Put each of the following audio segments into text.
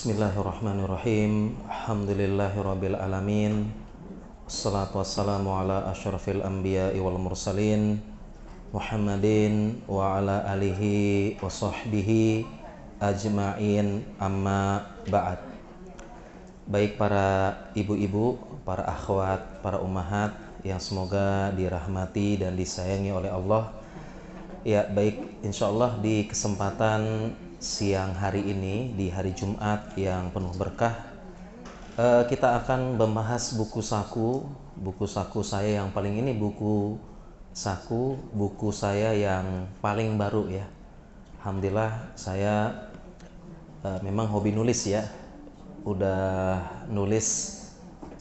Bismillahirrahmanirrahim. Alhamdulillahirabbil alamin. Wassalatu wassalamu ala asyrafil anbiya'i wal mursalin Muhammadin wa ala alihi wa sahbihi ajma'in, amma ba'd. Baik para ibu-ibu, para akhwat, para ummahat yang semoga dirahmati dan disayangi oleh Allah. Ya, baik, insyaallah di kesempatan siang hari ini, di hari Jumat yang penuh berkah, kita akan membahas buku saku saya yang paling ini, buku saya yang paling baru ya. Alhamdulillah, saya memang hobi nulis ya. Udah nulis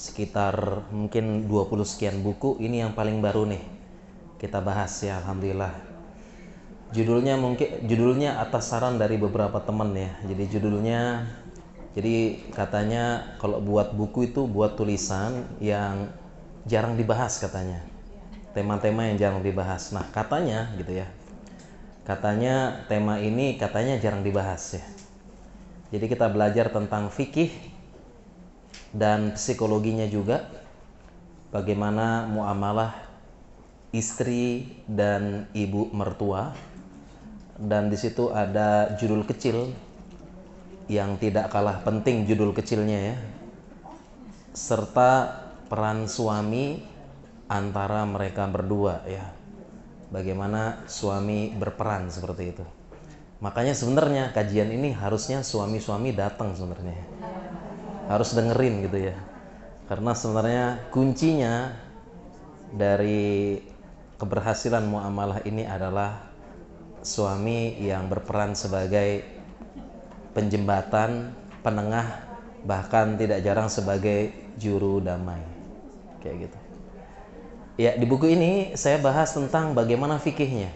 sekitar mungkin 20 sekian buku. Ini yang paling baru nih kita bahas ya, alhamdulillah. Judulnya atas saran dari beberapa teman ya. Jadi katanya kalau buat buku itu buat tulisan yang jarang dibahas katanya. Tema-tema yang jarang dibahas. Nah, katanya gitu ya. Katanya tema ini katanya jarang dibahas ya. Jadi kita belajar tentang fikih dan psikologinya juga. Bagaimana muamalah istri dan ibu mertua. Dan di situ ada judul kecil yang tidak kalah penting, judul kecilnya ya, serta peran suami antara mereka berdua ya. Bagaimana suami berperan seperti itu. Makanya sebenarnya kajian ini harusnya suami-suami datang sebenarnya. Harus dengerin gitu ya. Karena sebenarnya kuncinya dari keberhasilan muamalah ini adalah suami yang berperan sebagai penjembatan, penengah, bahkan tidak jarang sebagai juru damai. Kayak gitu. Ya, di buku ini saya bahas tentang bagaimana fikihnya.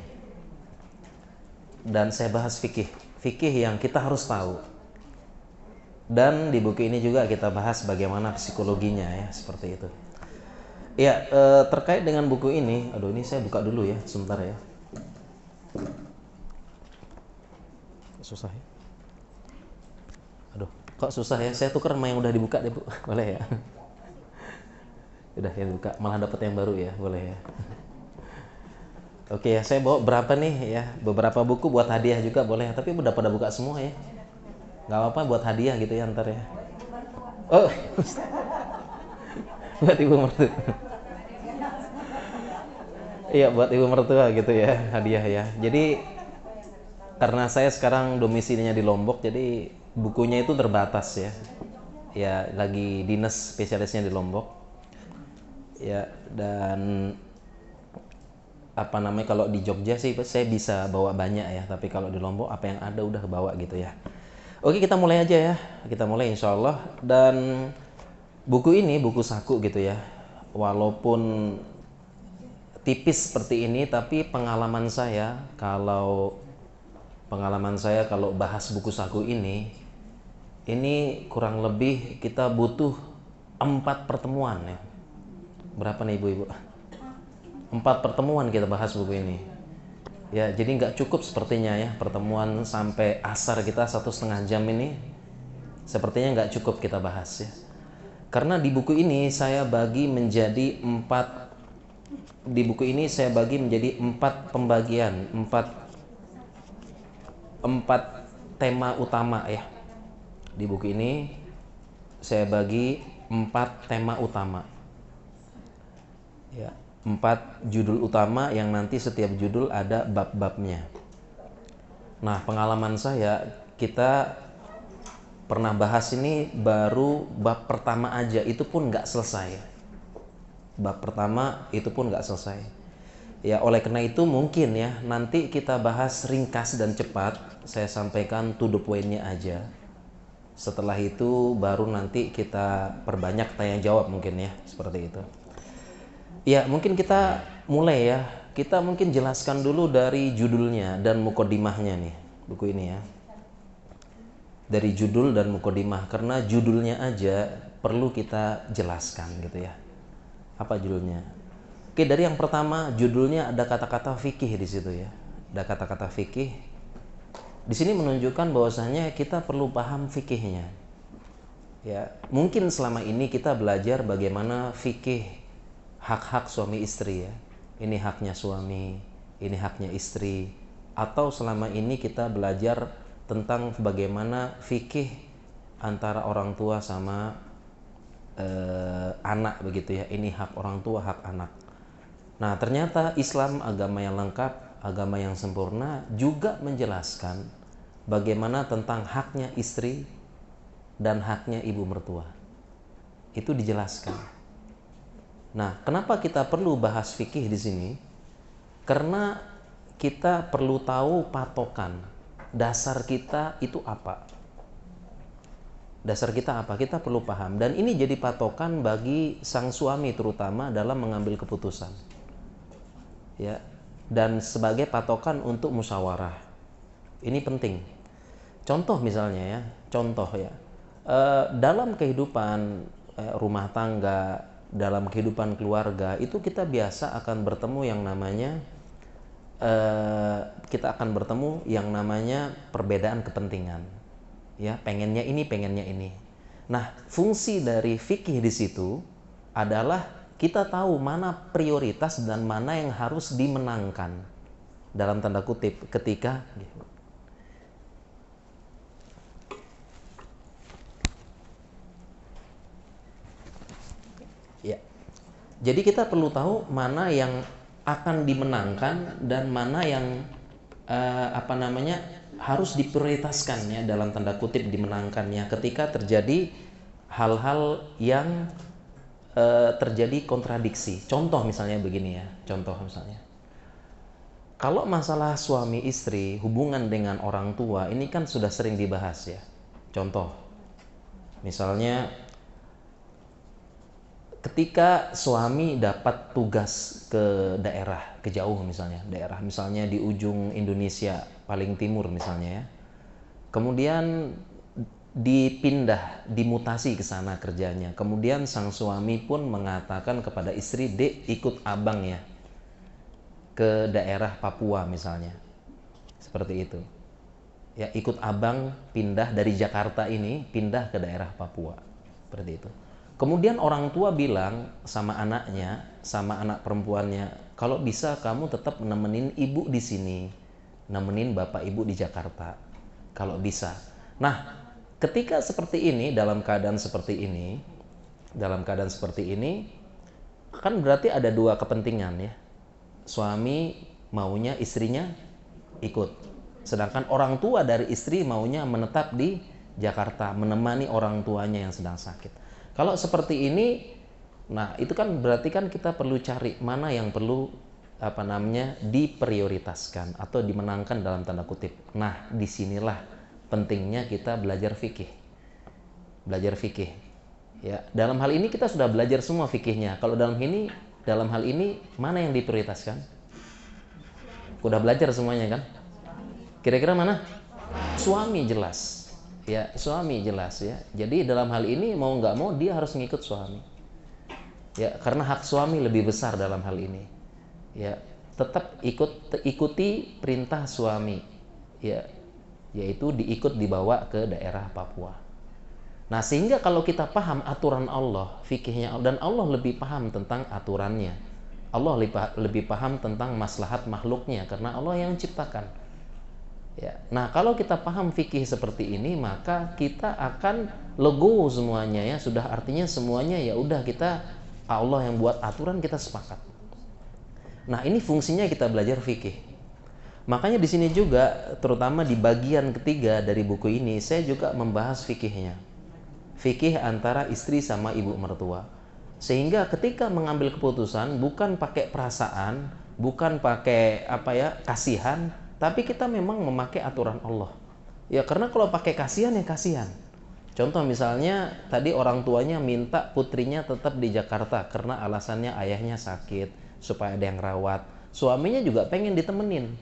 Dan saya bahas fikih yang kita harus tahu. Dan di buku ini juga kita bahas bagaimana psikologinya ya, seperti itu. Ya, terkait dengan buku ini, ini saya buka dulu ya, sebentar ya. Susah ya. Kok susah ya? Saya tukar sama yang udah dibuka deh, Bu. Boleh ya? Udah ya buka, malah dapat yang baru ya, boleh ya. Oke ya, saya bawa berapa nih ya? Beberapa buku buat hadiah juga boleh, tapi udah pada buka semua ya. Gak apa-apa buat hadiah gitu ya ntar ya. Oh, buat ibu mertua. Iya, buat ibu mertua gitu ya, hadiah ya. Jadi karena saya sekarang domisilinya di Lombok, jadi bukunya itu terbatas ya. Ya, lagi dinas spesialisnya di Lombok. Ya, dan kalau di Jogja sih saya bisa bawa banyak ya, tapi kalau di Lombok apa yang ada udah bawa gitu ya. Oke, kita mulai aja ya. Kita mulai insyaallah. Dan buku ini buku saku gitu ya. Walaupun tipis seperti ini, tapi pengalaman saya kalau bahas buku saku ini kurang lebih kita butuh 4 pertemuan ya. Berapa nih ibu-ibu? 4 pertemuan kita bahas buku ini. Ya, jadi nggak cukup sepertinya ya pertemuan sampai asar kita 1,5 jam ini. Sepertinya nggak cukup kita bahas ya. Karena di buku ini saya bagi menjadi 4 pembagian, 4 tema utama ya. Di buku ini saya bagi 4 tema utama ya, 4 judul utama yang nanti setiap judul ada bab-babnya. Nah, pengalaman saya, kita pernah bahas ini baru bab pertama aja, itu pun nggak selesai. Bab pertama itu pun nggak selesai ya. Oleh karena itu mungkin ya nanti kita bahas ringkas dan cepat, saya sampaikan to the point-nya aja. Setelah itu baru nanti kita perbanyak tanya jawab mungkin ya, seperti itu. Ya, mungkin kita mulai ya. Kita mungkin jelaskan dulu dari judulnya dan mukodimahnya nih, buku ini ya. Dari judul dan mukodimah, karena judulnya aja perlu kita jelaskan gitu ya. Apa judulnya? Oke, dari yang pertama, judulnya ada kata-kata fikih di situ ya. Ada kata-kata fikih. Di sini menunjukkan bahwasanya kita perlu paham fikihnya. Ya, mungkin selama ini kita belajar bagaimana fikih hak-hak suami istri ya. Ini haknya suami, ini haknya istri. Atau selama ini kita belajar tentang bagaimana fikih antara orang tua sama anak begitu ya. Ini hak orang tua, hak anak. Nah, ternyata Islam agama yang lengkap, agama yang sempurna juga menjelaskan bagaimana tentang haknya istri dan haknya ibu mertua. Itu dijelaskan. Nah, kenapa kita perlu bahas fikih di sini? Karena kita perlu tahu patokan dasar kita itu apa. Dasar kita apa? Kita perlu paham. Dan ini jadi patokan bagi sang suami terutama dalam mengambil keputusan. Ya. Dan sebagai patokan untuk musyawarah. Ini penting. Contoh misalnya ya, contoh ya. Dalam kehidupan rumah tangga, dalam kehidupan keluarga itu kita biasa akan bertemu yang namanya perbedaan kepentingan. Ya, pengennya ini. Nah, fungsi dari fikih di situ adalah kita tahu mana prioritas dan mana yang harus dimenangkan dalam tanda kutip ketika ya. Jadi kita perlu tahu mana yang akan dimenangkan dan mana yang harus diprioritaskannya dalam tanda kutip dimenangkannya ketika terjadi hal-hal yang terjadi kontradiksi. Contoh misalnya begini ya, kalau masalah suami istri hubungan dengan orang tua ini kan sudah sering dibahas ya. Contoh misalnya ketika suami dapat tugas ke daerah, ke jauh misalnya, misalnya di ujung Indonesia paling timur misalnya ya. Kemudian dimutasi ke sana kerjanya. Kemudian sang suami pun mengatakan kepada istri, "Dek, ikut abang ya ke daerah Papua misalnya." Seperti itu. Ya, ikut abang pindah dari Jakarta ini, pindah ke daerah Papua. Seperti itu. Kemudian orang tua bilang sama anaknya, sama anak perempuannya, kalau bisa kamu tetap nemenin ibu di sini, nemenin bapak ibu di Jakarta, kalau bisa. Nah, ketika seperti ini, dalam keadaan seperti ini, kan berarti ada dua kepentingan ya. Suami maunya istrinya ikut, sedangkan orang tua dari istri maunya menetap di Jakarta, menemani orang tuanya yang sedang sakit. Kalau seperti ini, nah itu kan berarti kan kita perlu cari mana yang perlu diprioritaskan atau dimenangkan dalam tanda kutip. Nah, disinilah pentingnya kita belajar fikih. Ya, dalam hal ini kita sudah belajar semua fikihnya. Kalau dalam hal ini mana yang diprioritaskan? Udah belajar semuanya kan? Kira-kira mana? Suami jelas. Ya, suami jelas ya. Jadi dalam hal ini mau nggak mau dia harus ngikut suami. Ya, karena hak suami lebih besar dalam hal ini. Ya, tetap ikuti perintah suami. Ya, yaitu dibawa ke daerah Papua. Nah, sehingga kalau kita paham aturan Allah, fikihnya, dan Allah lebih paham tentang aturannya. Allah lebih paham tentang maslahat makhluknya karena Allah yang ciptakan. Ya. Nah, kalau kita paham fikih seperti ini, maka kita akan legowo semuanya ya. Sudah artinya semuanya ya udah Allah yang buat aturan, kita sepakat. Nah, ini fungsinya kita belajar fikih. Makanya di sini juga, terutama di bagian ketiga dari buku ini, saya juga membahas fikihnya. Fikih antara istri sama ibu mertua. Sehingga ketika mengambil keputusan bukan pakai perasaan, bukan pakai kasihan, tapi kita memang memakai aturan Allah. Ya, karena kalau pakai kasihan ya kasihan. Contoh misalnya tadi orang tuanya minta putrinya tetap di Jakarta karena alasannya ayahnya sakit supaya ada yang rawat. Suaminya juga pengen ditemenin.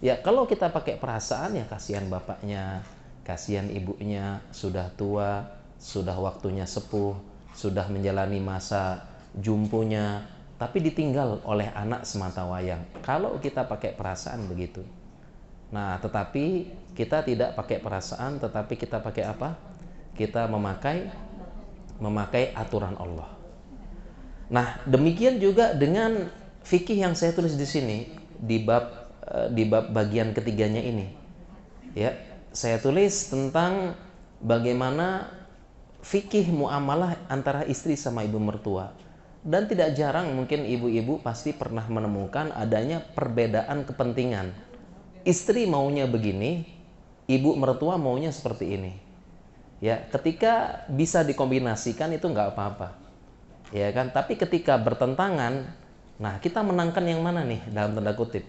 Ya, kalau kita pakai perasaan ya kasihan bapaknya, kasihan ibunya, sudah tua, sudah waktunya sepuh, sudah menjalani masa jumpunya, tapi ditinggal oleh anak semata wayang. Kalau kita pakai perasaan begitu. Nah, tetapi kita tidak pakai perasaan, tetapi kita pakai apa? Kita memakai memakai aturan Allah. Nah, demikian juga dengan fikih yang saya tulis di sini di bab bagian ketiganya ini. Ya, saya tulis tentang bagaimana fikih muamalah antara istri sama ibu mertua. Dan tidak jarang mungkin ibu-ibu pasti pernah menemukan adanya perbedaan kepentingan. Istri maunya begini, ibu mertua maunya seperti ini. Ya, ketika bisa dikombinasikan itu nggak apa-apa. Ya kan? Tapi ketika bertentangan, nah kita menangkan yang mana nih dalam tanda kutip?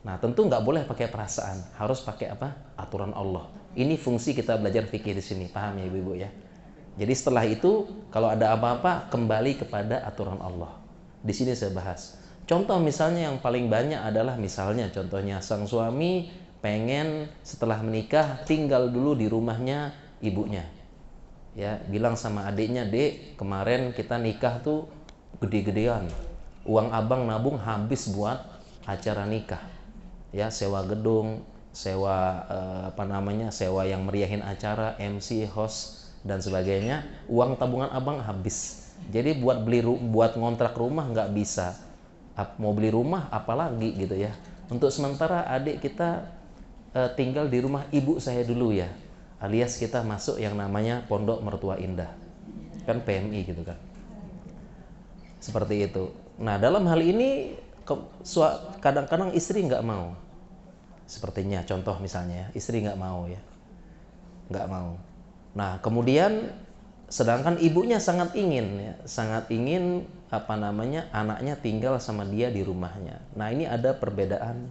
Nah, tentu nggak boleh pakai perasaan, harus pakai apa? Aturan Allah. Ini fungsi kita belajar fikih di sini, paham ya ibu-ibu ya? Jadi setelah itu kalau ada apa-apa kembali kepada aturan Allah. Di sini saya bahas. Contoh misalnya yang paling banyak adalah misalnya contohnya sang suami pengen setelah menikah tinggal dulu di rumahnya ibunya. Ya, bilang sama adiknya, "Dek, kemarin kita nikah tuh gede-gedean. Uang abang nabung habis buat acara nikah. Ya, sewa gedung, sewa sewa yang meriahin acara, MC, host dan sebagainya, uang tabungan abang habis. Jadi buat ngontrak rumah nggak bisa. Mau beli rumah apalagi gitu ya. Untuk sementara adik kita tinggal di rumah ibu saya dulu ya. Alias kita masuk yang namanya Pondok Mertua Indah. Kan PMI gitu kan. Seperti itu. Nah, dalam hal ini kadang-kadang istri nggak mau. Sepertinya contoh misalnya istri nggak mau ya. Nggak mau. Nah, kemudian sedangkan ibunya sangat ingin ya, sangat ingin anaknya tinggal sama dia di rumahnya. Nah, ini ada perbedaan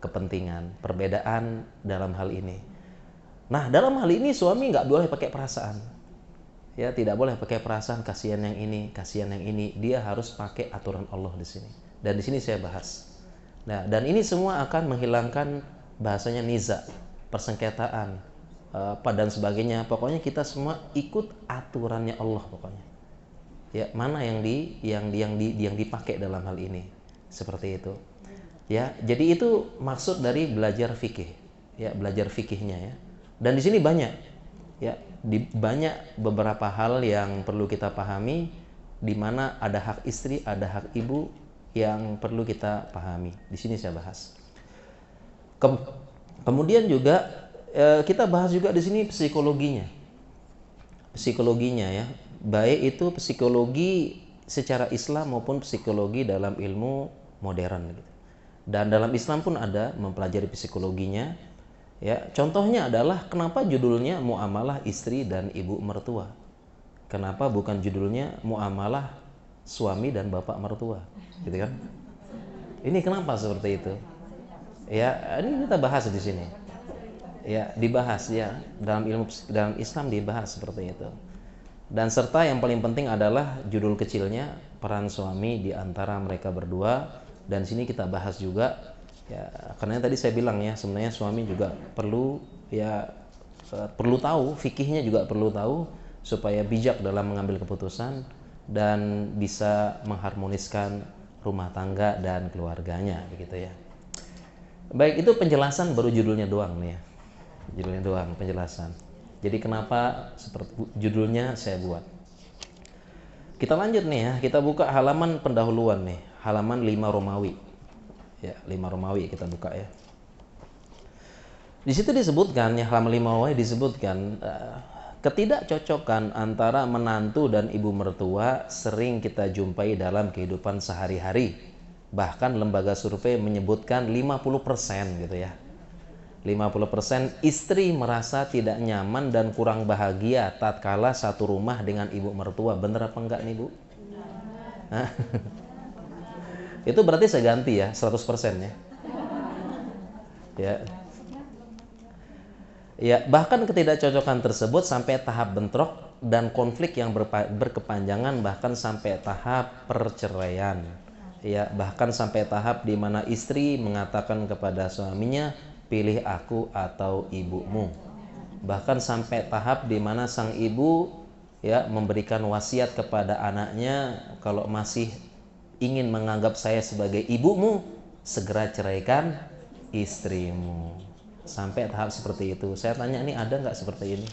kepentingan, perbedaan dalam hal ini. Nah, dalam hal ini suami nggak boleh pakai perasaan. Ya, tidak boleh pakai perasaan kasihan yang ini, kasihan yang ini. Dia harus pakai aturan Allah di sini. Dan di sini saya bahas. Nah, dan ini semua akan menghilangkan bahasanya niza, persengketaan, dan sebagainya. Pokoknya kita semua ikut aturannya Allah pokoknya. Ya, mana yang dipakai dalam hal ini. Seperti itu. Ya, jadi itu maksud dari belajar fikih. Ya, belajar fikihnya ya. Dan di sini banyak ya, banyak beberapa hal yang perlu kita pahami, di mana ada hak istri, ada hak ibu yang perlu kita pahami. Di sini saya bahas. Kemudian juga kita bahas juga di sini psikologinya. Psikologinya ya. Baik itu psikologi secara Islam maupun psikologi dalam ilmu modern gitu. Dan dalam Islam pun ada mempelajari psikologinya. Ya, contohnya adalah kenapa judulnya muamalah istri dan ibu mertua. Kenapa bukan judulnya muamalah suami dan bapak mertua, gitu kan? Ini kenapa seperti itu? Ya, ini kita bahas di sini. Ya, dibahas ya dalam Islam dibahas seperti itu. Dan serta yang paling penting adalah judul kecilnya peran suami di antara mereka berdua. Dan sini kita bahas juga ya, karena tadi saya bilang ya, sebenarnya suami juga perlu ya perlu tahu fikihnya, juga perlu tahu supaya bijak dalam mengambil keputusan dan bisa mengharmoniskan rumah tangga dan keluarganya begitu ya. Baik, itu penjelasan baru judulnya doang nih ya. Judulnya doang penjelasan. Jadi kenapa seperti judulnya saya buat. Kita lanjut nih ya, kita buka halaman pendahuluan nih, halaman 5 Romawi. Ya, 5 Romawi kita buka ya. Di situ disebutkan ya, halaman 5 Romawi disebutkan ketidakcocokan antara menantu dan ibu mertua sering kita jumpai dalam kehidupan sehari-hari. Bahkan lembaga survei menyebutkan 50% gitu ya. 50% istri merasa tidak nyaman dan kurang bahagia tatkala satu rumah dengan ibu mertua. Bener apa enggak nih Bu? Itu berarti saya ganti ya, 100% ya. Ya. Ya, bahkan ketidakcocokan tersebut sampai tahap bentrok dan konflik yang berkepanjangan, bahkan sampai tahap perceraian. Ya, bahkan sampai tahap di mana istri mengatakan kepada suaminya, "Pilih aku atau ibumu." Bahkan sampai tahap di mana sang ibu ya memberikan wasiat kepada anaknya, "Kalau masih ingin menganggap saya sebagai ibumu, segera ceraikan istrimu." Sampai tahap seperti itu. Saya tanya, ini ada nggak seperti ini?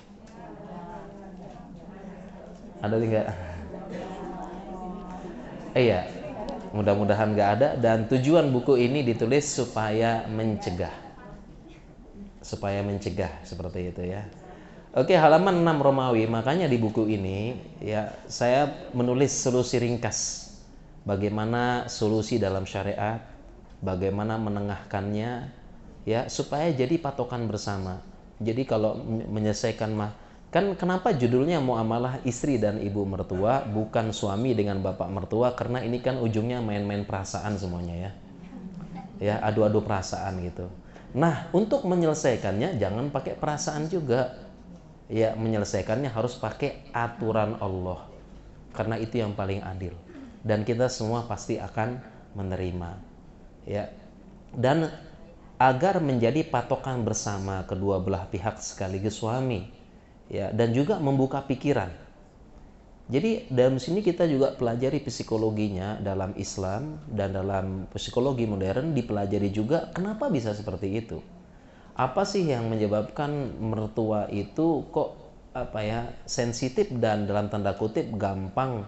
Ada enggak? Iya, mudah-mudahan nggak ada. Dan tujuan buku ini ditulis supaya mencegah seperti itu ya. Oke, halaman 6 Romawi. Makanya di buku ini ya saya menulis solusi ringkas. Bagaimana solusi dalam syariat, bagaimana menengahkannya ya supaya jadi patokan bersama. Jadi kalau menyelesaikan kan kenapa judulnya muamalah istri dan ibu mertua bukan suami dengan bapak mertua, karena ini kan ujungnya main-main perasaan semuanya ya. Ya, adu-adu perasaan gitu. Nah, untuk menyelesaikannya jangan pakai perasaan juga. Ya, menyelesaikannya harus pakai aturan Allah. Karena itu yang paling adil. Dan kita semua pasti akan menerima. Ya. Dan agar menjadi patokan bersama kedua belah pihak sekaligus suami. Ya, dan juga membuka pikiran. Jadi dalam sini kita juga pelajari psikologinya dalam Islam, dan dalam psikologi modern dipelajari juga kenapa bisa seperti itu. Apa sih yang menyebabkan mertua itu kok sensitif dan dalam tanda kutip gampang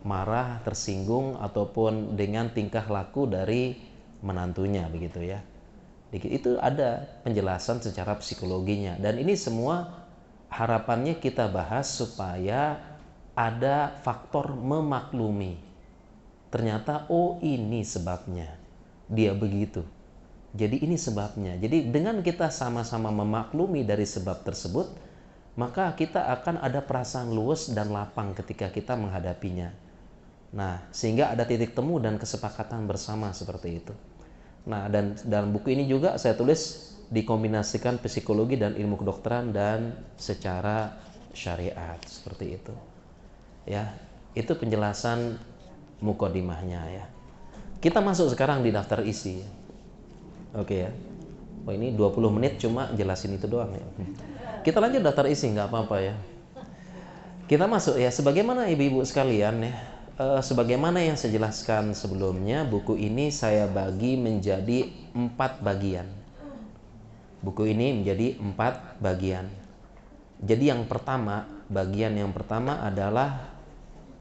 marah, tersinggung ataupun dengan tingkah laku dari menantunya begitu ya. Itu ada penjelasan secara psikologinya, dan ini semua harapannya kita bahas supaya ada faktor memaklumi. Ternyata oh ini sebabnya dia begitu. Jadi ini sebabnya. Jadi dengan kita sama-sama memaklumi dari sebab tersebut, maka kita akan ada perasaan luwes dan lapang ketika kita menghadapinya. Nah, sehingga ada titik temu dan kesepakatan bersama seperti itu. Nah, dan dalam buku ini juga saya tulis dikombinasikan psikologi dan ilmu kedokteran dan secara syariat seperti itu. Ya, itu penjelasan mukodimahnya ya. Kita masuk sekarang di daftar isi. Oke ya. Oh, ini 20 menit cuma jelasin itu doang ya. Kita lanjut daftar isi, nggak apa-apa ya. Kita masuk ya, sebagaimana ibu-ibu sekalian ya. Sebagaimana yang saya jelaskan sebelumnya, buku ini saya bagi menjadi 4 bagian. Buku ini menjadi 4 bagian. Jadi bagian yang pertama adalah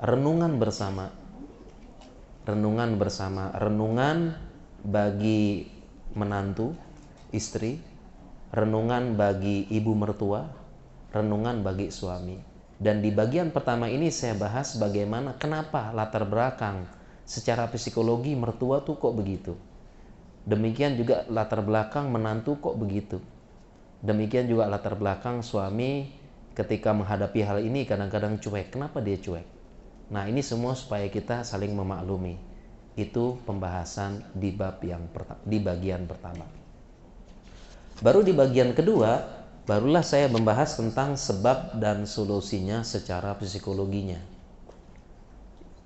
renungan bersama. Renungan bagi menantu, istri, renungan bagi ibu mertua, renungan bagi suami. Dan di bagian pertama ini saya bahas bagaimana, kenapa latar belakang secara psikologi mertua tuh kok begitu. Demikian juga latar belakang menantu kok begitu. Demikian juga latar belakang suami ketika menghadapi hal ini kadang-kadang cuek. Kenapa dia cuek? Nah, ini semua supaya kita saling memaklumi. Itu pembahasan di bagian pertama. Baru di bagian kedua, barulah saya membahas tentang sebab dan solusinya secara psikologinya.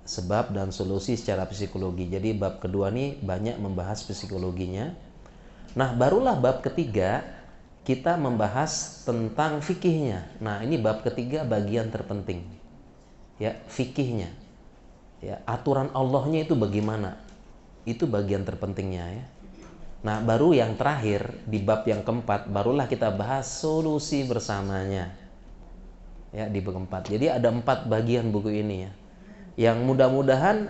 Sebab dan solusi secara psikologi. Jadi bab kedua nih banyak membahas psikologinya. Nah, barulah bab ketiga kita membahas tentang fikihnya. Nah, ini bab ketiga bagian terpenting. Ya, fikihnya. Ya, aturan Allahnya itu bagaimana? Itu bagian terpentingnya ya. Nah, baru yang terakhir di bab yang keempat barulah kita bahas solusi bersamanya. Ya, di bab keempat. Jadi ada 4 bagian buku ini ya. Yang mudah-mudahan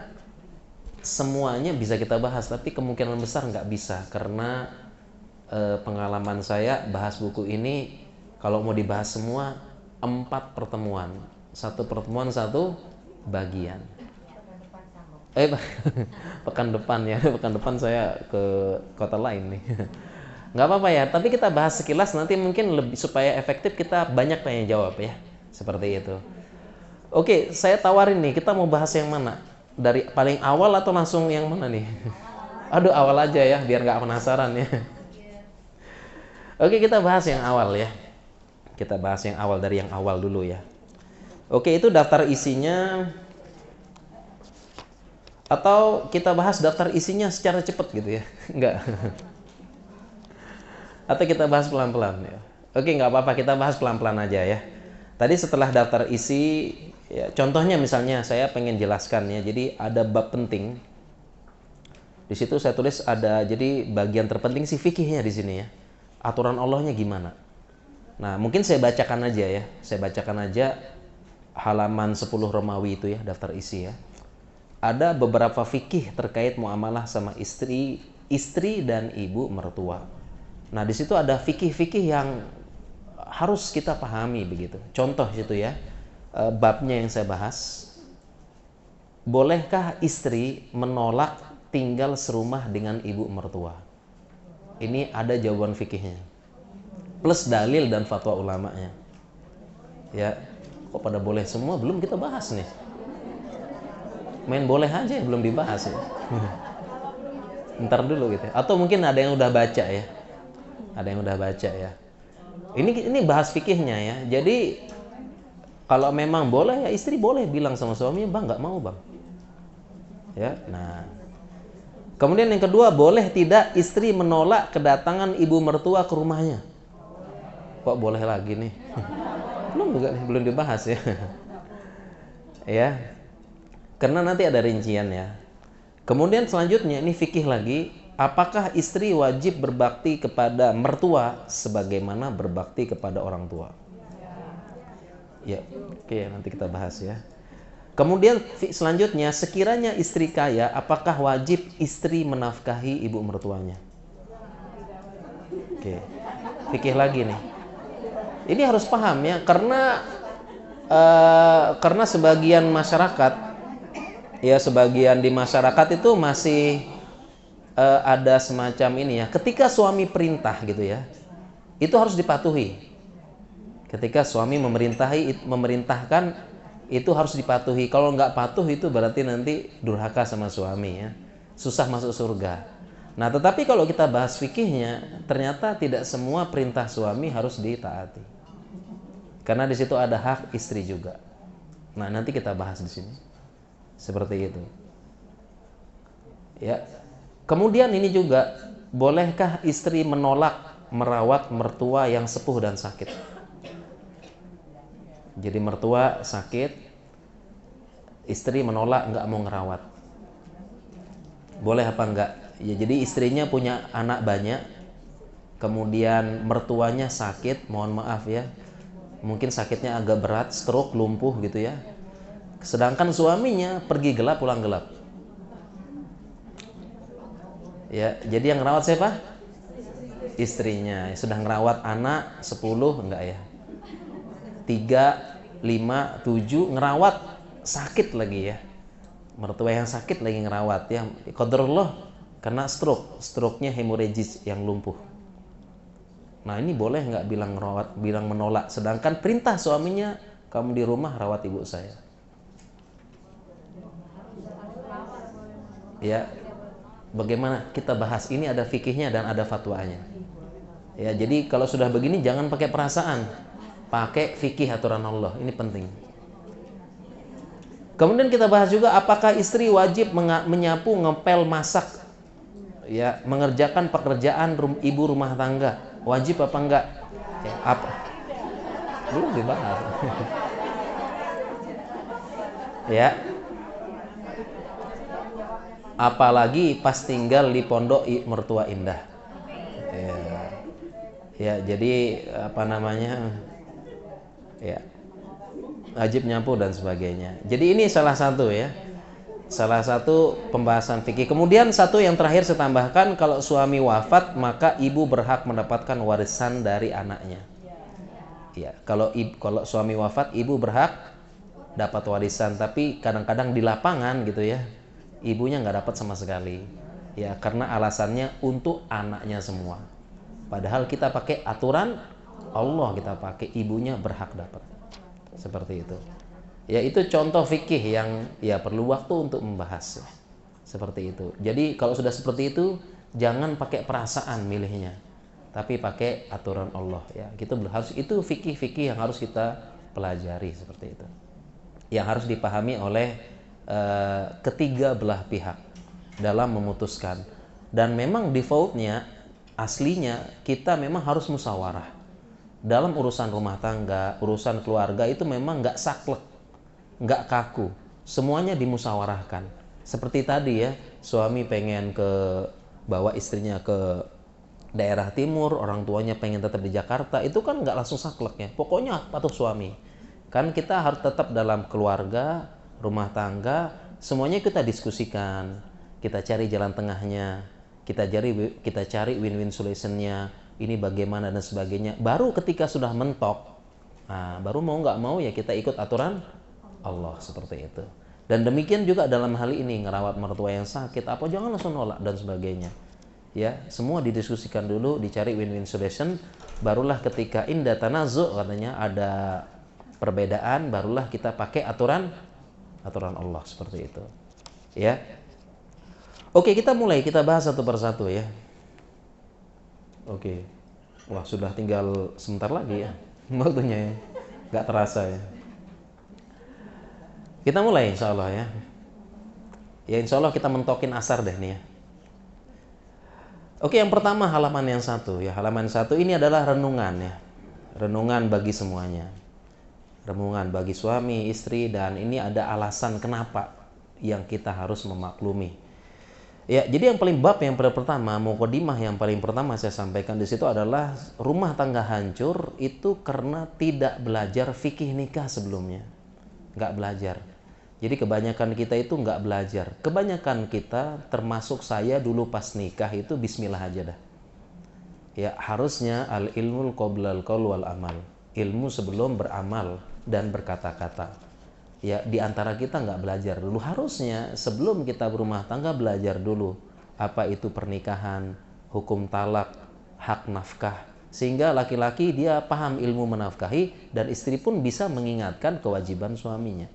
semuanya bisa kita bahas, tapi kemungkinan besar nggak bisa karena pengalaman saya bahas buku ini kalau mau dibahas semua 4 pertemuan. 1 pertemuan 1 bagian. Pekan depan ya, pekan depan saya ke kota lain nih. Nggak apa-apa ya, tapi kita bahas sekilas nanti mungkin lebih supaya efektif kita banyak tanya jawab ya, seperti itu. Oke, saya tawarin nih, kita mau bahas yang mana? Dari paling awal atau langsung yang mana nih? Aduh, awal aja ya, biar nggak penasaran ya. Oke, kita bahas yang awal ya. Kita bahas yang awal, dari yang awal dulu ya. Oke, itu daftar isinya. Atau kita bahas daftar isinya secara cepat gitu ya? Enggak. Atau kita bahas pelan-pelan ya? Oke, nggak apa-apa, kita bahas pelan-pelan aja ya. Tadi setelah daftar isi, ya, contohnya misalnya saya pengen jelaskan ya. Jadi ada bab penting. Di situ saya tulis ada, jadi bagian terpenting sih fikihnya di sini ya. Aturan Allahnya gimana? Nah, mungkin saya bacakan aja ya. Saya bacakan aja halaman 10 Romawi itu ya, daftar isi ya. Ada beberapa fikih terkait muamalah sama istri dan ibu mertua. Nah, di situ ada fikih-fikih yang harus kita pahami begitu. Contoh situ ya, babnya yang saya bahas. Bolehkah istri menolak tinggal serumah dengan ibu mertua? Ini ada jawaban fikihnya. Plus dalil dan fatwa ulamanya. Ya, kok pada boleh semua? Belum kita bahas nih. Main boleh aja ya, belum dibahas ya. Ntar dulu gitu. Atau mungkin ada yang udah baca ya. Ada yang udah baca ya. Ini bahas fikihnya ya. Jadi kalau memang boleh ya istri boleh bilang sama suaminya, "Bang, nggak mau, Bang." Ya. Nah, kemudian yang kedua, boleh tidak istri menolak kedatangan ibu mertua ke rumahnya? Kok boleh lagi nih? Belum juga nih, belum dibahas ya. Ya. Karena nanti ada rincian ya. Kemudian selanjutnya ini fikih lagi, apakah istri wajib berbakti kepada mertua sebagaimana berbakti kepada orang tua? Ya, oke, nanti kita bahas ya. Kemudian selanjutnya, sekiranya istri kaya, apakah wajib istri menafkahi ibu mertuanya? Oke, fikih lagi nih. Ini harus paham ya, karena sebagian masyarakat, ya sebagian di masyarakat itu masih ada semacam ini ya. Ketika suami perintah gitu ya, itu harus dipatuhi. Ketika suami memerintahkan, itu harus dipatuhi. Kalau nggak patuh itu berarti nanti durhaka sama suami ya, susah masuk surga. Nah, tetapi kalau kita bahas fikihnya, ternyata tidak semua perintah suami harus ditaati. Karena di situ ada hak istri juga. Nah, nanti kita bahas di sini. Seperti itu. Ya. Kemudian ini juga, bolehkah istri menolak merawat mertua yang sepuh dan sakit? Jadi mertua sakit, istri menolak nggak mau ngerawat. Boleh apa enggak? Ya, jadi istrinya punya anak banyak, kemudian mertuanya sakit, mohon maaf ya, mungkin sakitnya agak berat, stroke, lumpuh gitu ya. Sedangkan suaminya pergi gelap pulang gelap. Ya, jadi yang ngerawat siapa? Istrinya. Sudah ngerawat anak 10 enggak ya? 3, 5, 7 ngerawat sakit lagi ya. Mertua yang sakit lagi ngerawat ya. Qadarullah kena stroke, stroke-nya hemorrhagis yang lumpuh. Nah, ini boleh nggak bilang ngerawat, bilang menolak, sedangkan perintah suaminya, kamu di rumah rawat ibu saya. Ya, bagaimana kita bahas ini, ada fikihnya dan ada fatwanya. Ya, jadi kalau sudah begini jangan pakai perasaan, pakai fikih aturan Allah, ini penting. Kemudian kita bahas juga, apakah istri wajib menyapu, ngepel, masak, ya, mengerjakan pekerjaan ibu rumah tangga, wajib apa enggak? Ya, apa? Belum dibahas. Ya. Apalagi pas tinggal di pondok mertua indah. Ya. Ya, jadi apa namanya? Ya. Wajib nyapu dan sebagainya. Jadi ini salah satu ya. Salah satu pembahasan fikih. Kemudian satu yang terakhir saya tambahkan, kalau suami wafat maka ibu berhak mendapatkan warisan dari anaknya. Ya, kalau suami wafat ibu berhak dapat warisan, tapi kadang-kadang di lapangan gitu ya, ibunya nggak dapat sama sekali. Ya, karena alasannya untuk anaknya semua. Padahal kita pakai aturan Allah, kita pakai ibunya berhak dapat. Seperti itu. Ya, itu contoh fikih yang ya perlu waktu untuk membahas. Seperti itu. Jadi kalau sudah seperti itu, jangan pakai perasaan milihnya, tapi pakai aturan Allah ya. Itu fikih-fikih yang harus kita pelajari seperti itu. Yang harus dipahami oleh ketiga belah pihak dalam memutuskan. Dan memang defaultnya, aslinya kita memang harus musyawarah. Dalam urusan rumah tangga, urusan keluarga itu memang nggak saklek, nggak kaku, semuanya dimusyawarahkan. Seperti tadi ya, suami pengen bawa istrinya ke daerah timur, orang tuanya pengen tetap di Jakarta, itu kan nggak langsung saklek ya. Pokoknya patuh suami. Kan kita harus tetap dalam keluarga, rumah tangga, semuanya kita diskusikan, kita cari jalan tengahnya, kita cari win-win solutionnya, ini bagaimana dan sebagainya. Baru ketika sudah mentok, nah, baru mau nggak mau ya kita ikut aturan Allah seperti itu. Dan demikian juga dalam hal ini ngerawat mertua yang sakit, apa jangan langsung nolak dan sebagainya. Ya, semua didiskusikan dulu, dicari win-win solution, barulah ketika inda tanazu katanya ada perbedaan, barulah kita pakai aturan Allah seperti itu. Ya. Oke, kita mulai, kita bahas satu persatu ya. Oke. Wah, sudah tinggal sebentar lagi ya waktunya ya. Nggak terasa ya. Kita mulai insya Allah ya. Ya insya Allah kita mentokin asar deh nih ya. Oke, yang pertama halaman yang 1 ya. Halaman 1 ini adalah renungan ya. Renungan bagi semuanya. Renungan bagi suami, istri, dan ini ada alasan kenapa yang kita harus memaklumi. Ya, jadi yang paling pertama, mukadimah yang paling pertama saya sampaikan di situ adalah rumah tangga hancur itu karena tidak belajar fikih nikah sebelumnya. Nggak belajar. Jadi kebanyakan kita itu nggak belajar. Kebanyakan kita, termasuk saya dulu pas nikah itu bismillah aja dah. Ya, harusnya al ilmul qoblal qaul wal amal. Ilmu sebelum beramal dan berkata-kata. Ya, di antara kita nggak belajar dulu. Harusnya sebelum kita berumah tangga belajar dulu apa itu pernikahan, hukum talak, hak nafkah. Sehingga laki-laki dia paham ilmu menafkahi dan istri pun bisa mengingatkan kewajiban suaminya.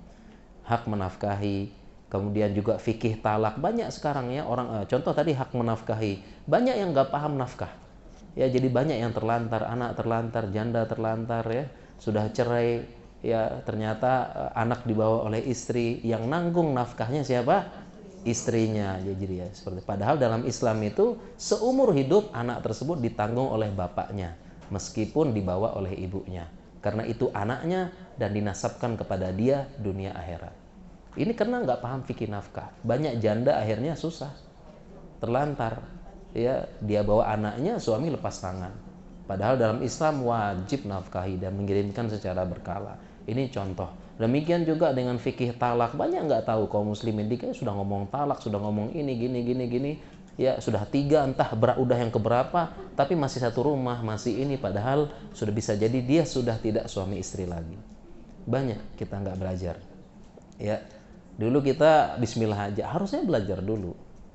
Hak menafkahi, kemudian juga fikih talak. Banyak sekarang ya orang, contoh tadi hak menafkahi. Banyak yang nggak paham nafkah. Ya, jadi banyak yang terlantar, anak terlantar, janda terlantar ya, sudah cerai. Ya, ternyata anak dibawa oleh istri, yang nanggung nafkahnya siapa? Istrinya. Jadi ya seperti padahal dalam Islam itu seumur hidup anak tersebut ditanggung oleh bapaknya meskipun dibawa oleh ibunya. Karena itu anaknya dan dinasabkan kepada dia dunia akhirat. Ini karena nggak paham fikih nafkah. Banyak janda akhirnya susah, terlantar. Ya, dia bawa anaknya, suami lepas tangan. Padahal dalam Islam wajib nafkahi dan mengirimkan secara berkala. Ini contoh. Demikian juga dengan fikih talak. Banyak nggak tahu kaum muslimin dikayaknya sudah ngomong talak, sudah ngomong ini, gini. Ya sudah 3, entah udah yang keberapa, tapi masih satu rumah, masih ini. Padahal sudah bisa jadi dia sudah tidak suami istri lagi. Banyak kita nggak belajar. Ya, dulu kita bismillah aja. Harusnya belajar dulu.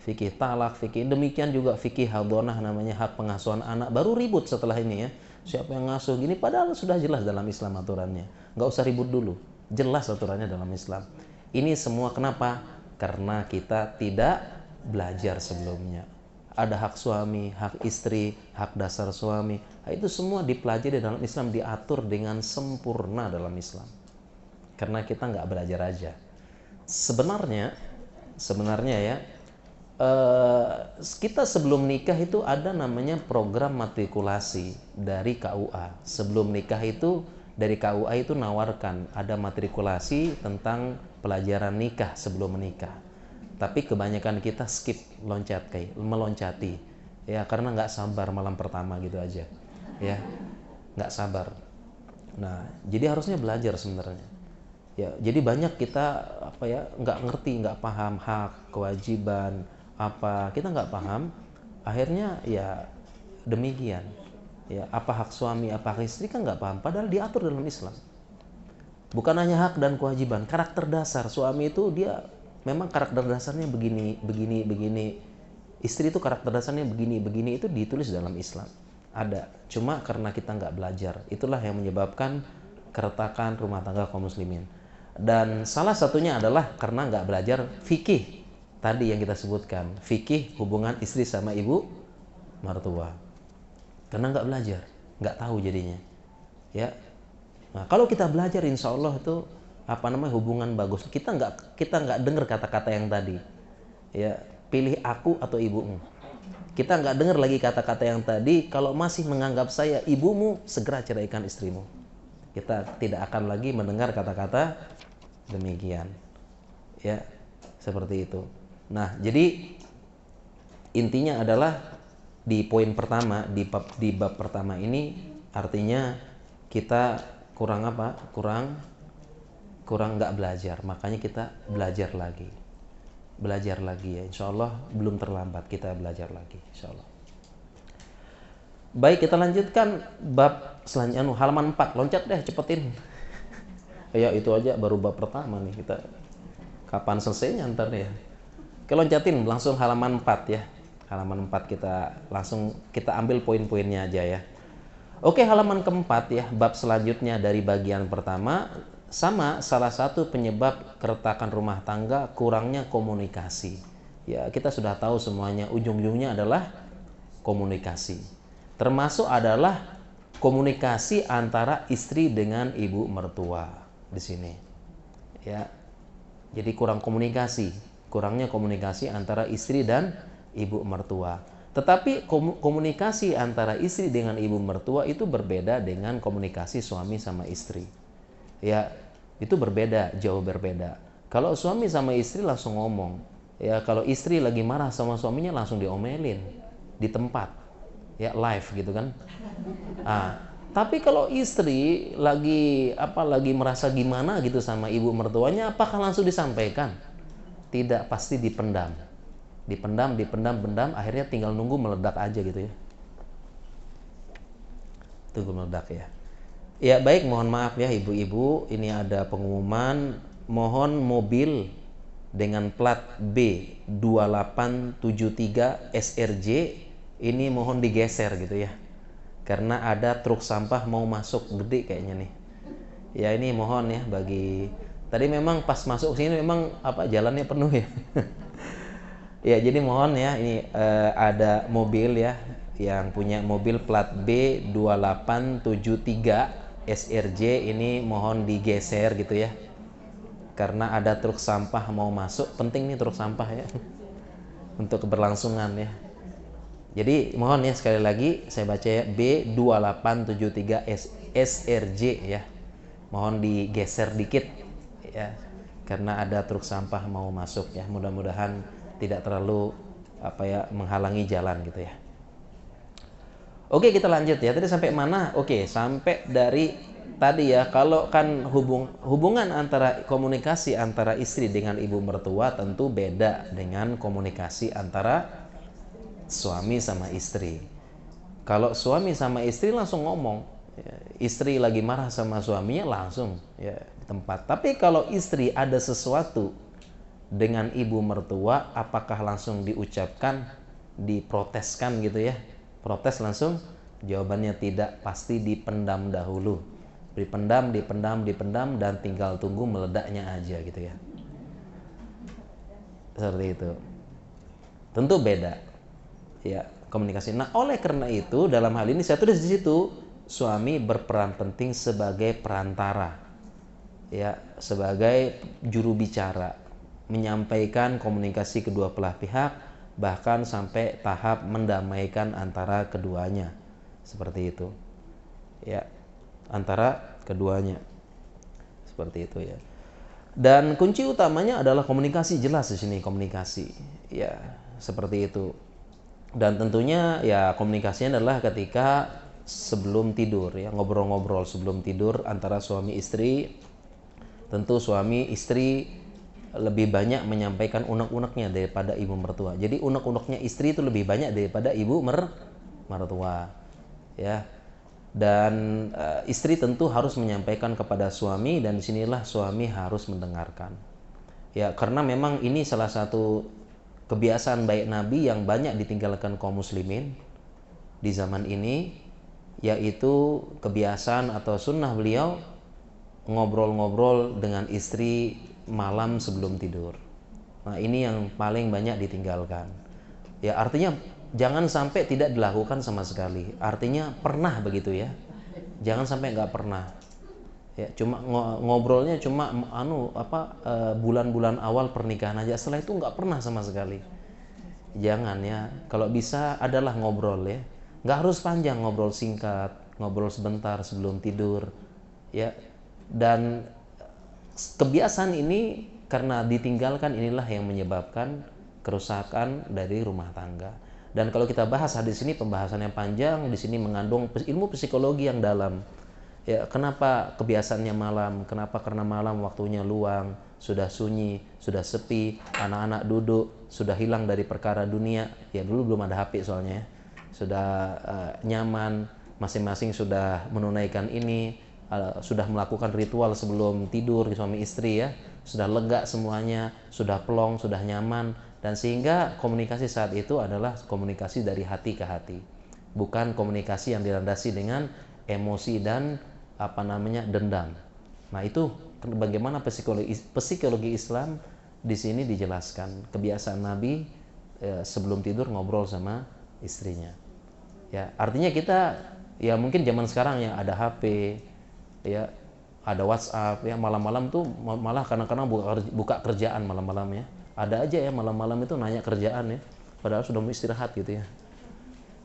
Fikih talak, fikih demikian juga fikih hadonah namanya hak pengasuhan anak. Baru ribut setelah ini ya. Siapa yang ngasuh gini, padahal sudah jelas dalam Islam aturannya. Nggak usah ribut dulu. Jelas aturannya dalam Islam. Ini semua kenapa? Karena kita tidak belajar sebelumnya. Ada hak suami, hak istri, hak dasar suami. Itu semua dipelajari dalam Islam, diatur dengan sempurna dalam Islam. Karena kita nggak belajar aja. Sebenarnya ya, kita sebelum nikah itu ada namanya program matrikulasi dari KUA. Sebelum nikah itu dari KUA itu nawarkan ada matrikulasi tentang pelajaran nikah sebelum menikah. Tapi kebanyakan kita skip, meloncati ya, karena nggak sabar malam pertama gitu aja ya, nggak sabar. Nah, jadi harusnya belajar sebenarnya ya. Jadi banyak kita nggak ngerti, nggak paham hak, kewajiban apa, kita nggak paham, akhirnya ya demikian ya. Apa hak suami, apa hak istri kan nggak paham, padahal diatur dalam Islam. Bukan hanya hak dan kewajiban, karakter dasar suami itu dia memang karakter dasarnya begini. Istri itu karakter dasarnya begini, itu ditulis dalam Islam. Ada, cuma karena kita nggak belajar, itulah yang menyebabkan keretakan rumah tangga kaum muslimin. Dan salah satunya adalah karena nggak belajar fikih tadi yang kita sebutkan, fikih hubungan istri sama ibu mertua. Karena nggak belajar, nggak tahu jadinya. Ya, nah kalau kita belajar, insya Allah itu hubungan bagus. Kita nggak dengar kata-kata yang tadi. Ya, pilih aku atau ibumu. Kita nggak dengar lagi kata-kata yang tadi. Kalau masih menganggap saya ibumu, segera ceraikan istrimu. Kita tidak akan lagi mendengar kata-kata demikian. Ya, seperti itu. Nah, jadi intinya adalah di poin pertama, di bab pertama ini artinya kita kurang kurang nggak belajar, makanya kita belajar lagi ya, insya Allah belum terlambat kita belajar lagi, insya Allah. Baik, kita lanjutkan bab selanjutnya, halaman 4, loncat deh cepetin. Ya itu aja baru bab pertama nih, kita kapan selesainya ntar ya. Oke, loncatin langsung halaman 4 ya. Halaman 4 kita ambil poin-poinnya aja ya. Oke, halaman keempat ya, bab selanjutnya dari bagian pertama, sama salah satu penyebab keretakan rumah tangga kurangnya komunikasi. Ya, kita sudah tahu semuanya, ujung-ujungnya adalah komunikasi. Termasuk adalah komunikasi antara istri dengan ibu mertua di sini. Ya. Jadi kurangnya komunikasi antara istri dan ibu mertua. Tetapi komunikasi antara istri dengan ibu mertua itu berbeda dengan komunikasi suami sama istri. Ya, itu berbeda, jauh berbeda. Kalau suami sama istri langsung ngomong. Ya, kalau istri lagi marah sama suaminya langsung diomelin di tempat. Ya, live gitu kan. Tapi kalau istri lagi merasa gimana gitu sama ibu mertuanya, apakah langsung disampaikan? Tidak, pasti dipendam. Dipendam, akhirnya tinggal nunggu meledak aja gitu ya. Tunggu meledak ya. Ya baik, mohon maaf ya ibu-ibu, ini ada pengumuman, mohon mobil dengan plat B2873 SRJ ini mohon digeser gitu ya. Karena ada truk sampah mau masuk gede kayaknya nih. Ya ini mohon ya, bagi tadi memang pas masuk sini memang jalannya penuh ya. Ya jadi mohon ya, ini ada mobil ya yang punya mobil plat B2873 SRJ ini mohon digeser gitu ya, karena ada truk sampah mau masuk. Penting nih truk sampah ya untuk keberlangsungan ya. Jadi mohon ya, sekali lagi saya baca ya, B2873 SRJ ya, mohon digeser dikit ya, karena ada truk sampah mau masuk ya. Mudah-mudahan tidak terlalu menghalangi jalan gitu ya. Oke, kita lanjut ya. Tadi sampai mana? Oke, sampai dari tadi ya, kalau kan hubungan antara komunikasi antara istri dengan ibu mertua tentu beda dengan komunikasi antara suami sama istri. Kalau suami sama istri langsung ngomong, ya, istri lagi marah sama suaminya langsung ya di tempat. Tapi kalau istri ada sesuatu dengan ibu mertua, apakah langsung diucapkan, diproteskan gitu ya? Protes langsung? Jawabannya tidak, pasti dipendam dahulu. Dipendam dan tinggal tunggu meledaknya aja gitu ya. Seperti itu. Tentu beda ya komunikasi. Nah, oleh karena itu dalam hal ini saya tulis di situ, suami berperan penting sebagai perantara. Ya, sebagai juru bicara, menyampaikan komunikasi kedua belah pihak, bahkan sampai tahap mendamaikan antara keduanya, seperti itu ya, antara keduanya seperti itu ya. Dan kunci utamanya adalah komunikasi, jelas di sini komunikasi ya, seperti itu. Dan tentunya ya komunikasinya adalah ketika sebelum tidur ya, ngobrol-ngobrol sebelum tidur antara suami istri. Tentu suami istri lebih banyak menyampaikan unek-uneknya daripada ibu mertua. Jadi unek-uneknya istri itu lebih banyak daripada ibu mertua ya. Dan istri tentu harus menyampaikan kepada suami, dan disinilah suami harus mendengarkan ya, karena memang ini salah satu kebiasaan baik Nabi yang banyak ditinggalkan kaum muslimin di zaman ini, yaitu kebiasaan atau sunnah beliau ngobrol-ngobrol dengan istri malam sebelum tidur. Nah, ini yang paling banyak ditinggalkan. Ya, artinya jangan sampai tidak dilakukan sama sekali. Artinya pernah begitu ya. Jangan sampai nggak pernah. Ya, cuma ngobrolnya cuma bulan-bulan awal pernikahan aja. Setelah itu nggak pernah sama sekali. Jangan ya. Kalau bisa adalah ngobrol ya. Nggak harus panjang, ngobrol singkat, ngobrol sebentar sebelum tidur. Ya. Dan kebiasaan ini karena ditinggalkan, inilah yang menyebabkan kerusakan dari rumah tangga. Dan kalau kita bahas hadis ini, pembahasan yang panjang, di sini mengandung ilmu psikologi yang dalam. Ya, kenapa kebiasaannya malam? Kenapa? Karena malam waktunya luang, sudah sunyi, sudah sepi, anak-anak duduk, sudah hilang dari perkara dunia. Ya dulu belum ada HP soalnya ya. Sudah nyaman, masing-masing sudah menunaikan ini, sudah melakukan ritual sebelum tidur suami istri ya. Sudah lega semuanya, sudah plong, sudah nyaman, dan sehingga komunikasi saat itu adalah komunikasi dari hati ke hati. Bukan komunikasi yang dilandasi dengan emosi dan dendam. Nah, itu bagaimana psikologi Islam di sini dijelaskan. Kebiasaan Nabi sebelum tidur ngobrol sama istrinya. Ya, artinya kita ya mungkin zaman sekarang ya ada HP, ya ada WhatsApp, ya malam-malam tuh malah kadang-kadang buka kerjaan malam-malam ya. Ada aja ya malam-malam itu nanya kerjaan ya, padahal sudah mau istirahat gitu ya.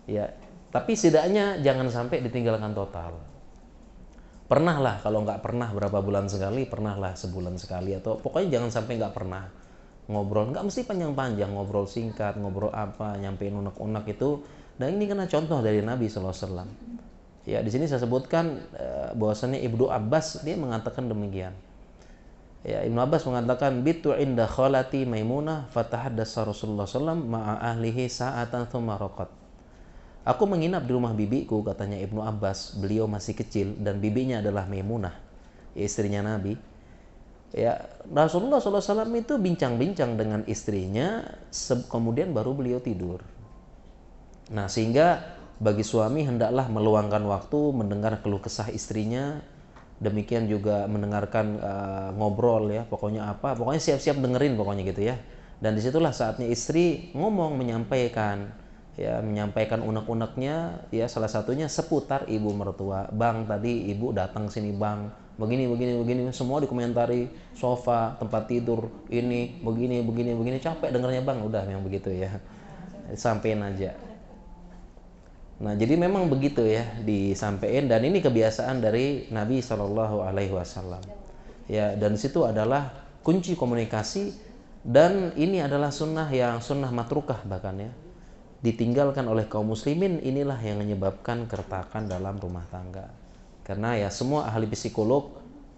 Ya, tapi setidaknya jangan sampai ditinggalkan total. Pernah lah, kalau nggak pernah berapa bulan sekali, pernah lah sebulan sekali, atau pokoknya jangan sampai nggak pernah ngobrol. Nggak mesti panjang-panjang, ngobrol singkat, ngobrol apa, nyampein unek-unek itu. Dan ini kena contoh dari Nabi SAW. Ya, di sini saya sebutkan bahwasannya Ibnu Abbas dia mengatakan demikian. Ya, Ibnu Abbas mengatakan bitu inda khalati Maimunah fatahaddasa Rasulullah SAW ma'a ahlihi sa'atan thumma raqat. Aku menginap di rumah bibiku, katanya Ibnu Abbas. Beliau masih kecil dan bibinya adalah Maimunah, istrinya Nabi. Ya, Rasulullah SAW itu bincang-bincang dengan istrinya, kemudian baru beliau tidur. Nah, sehingga bagi suami hendaklah meluangkan waktu mendengar keluh kesah istrinya, demikian juga mendengarkan ngobrol ya, pokoknya siap-siap dengerin pokoknya gitu ya. Dan disitulah saatnya istri ngomong, menyampaikan unek-uneknya ya, salah satunya seputar ibu mertua. Bang, tadi ibu datang sini bang, begini, semua dikomentari, sofa, tempat tidur, ini, begini, capek dengernya bang, udah yang begitu ya, sampein aja. Nah, jadi memang begitu ya disampaikan, dan ini kebiasaan dari Nabi SAW. Ya, dan situ adalah kunci komunikasi, dan ini adalah sunnah matrukah bahkan ya, ditinggalkan oleh kaum muslimin. Inilah yang menyebabkan keretakan dalam rumah tangga. Karena ya semua ahli psikolog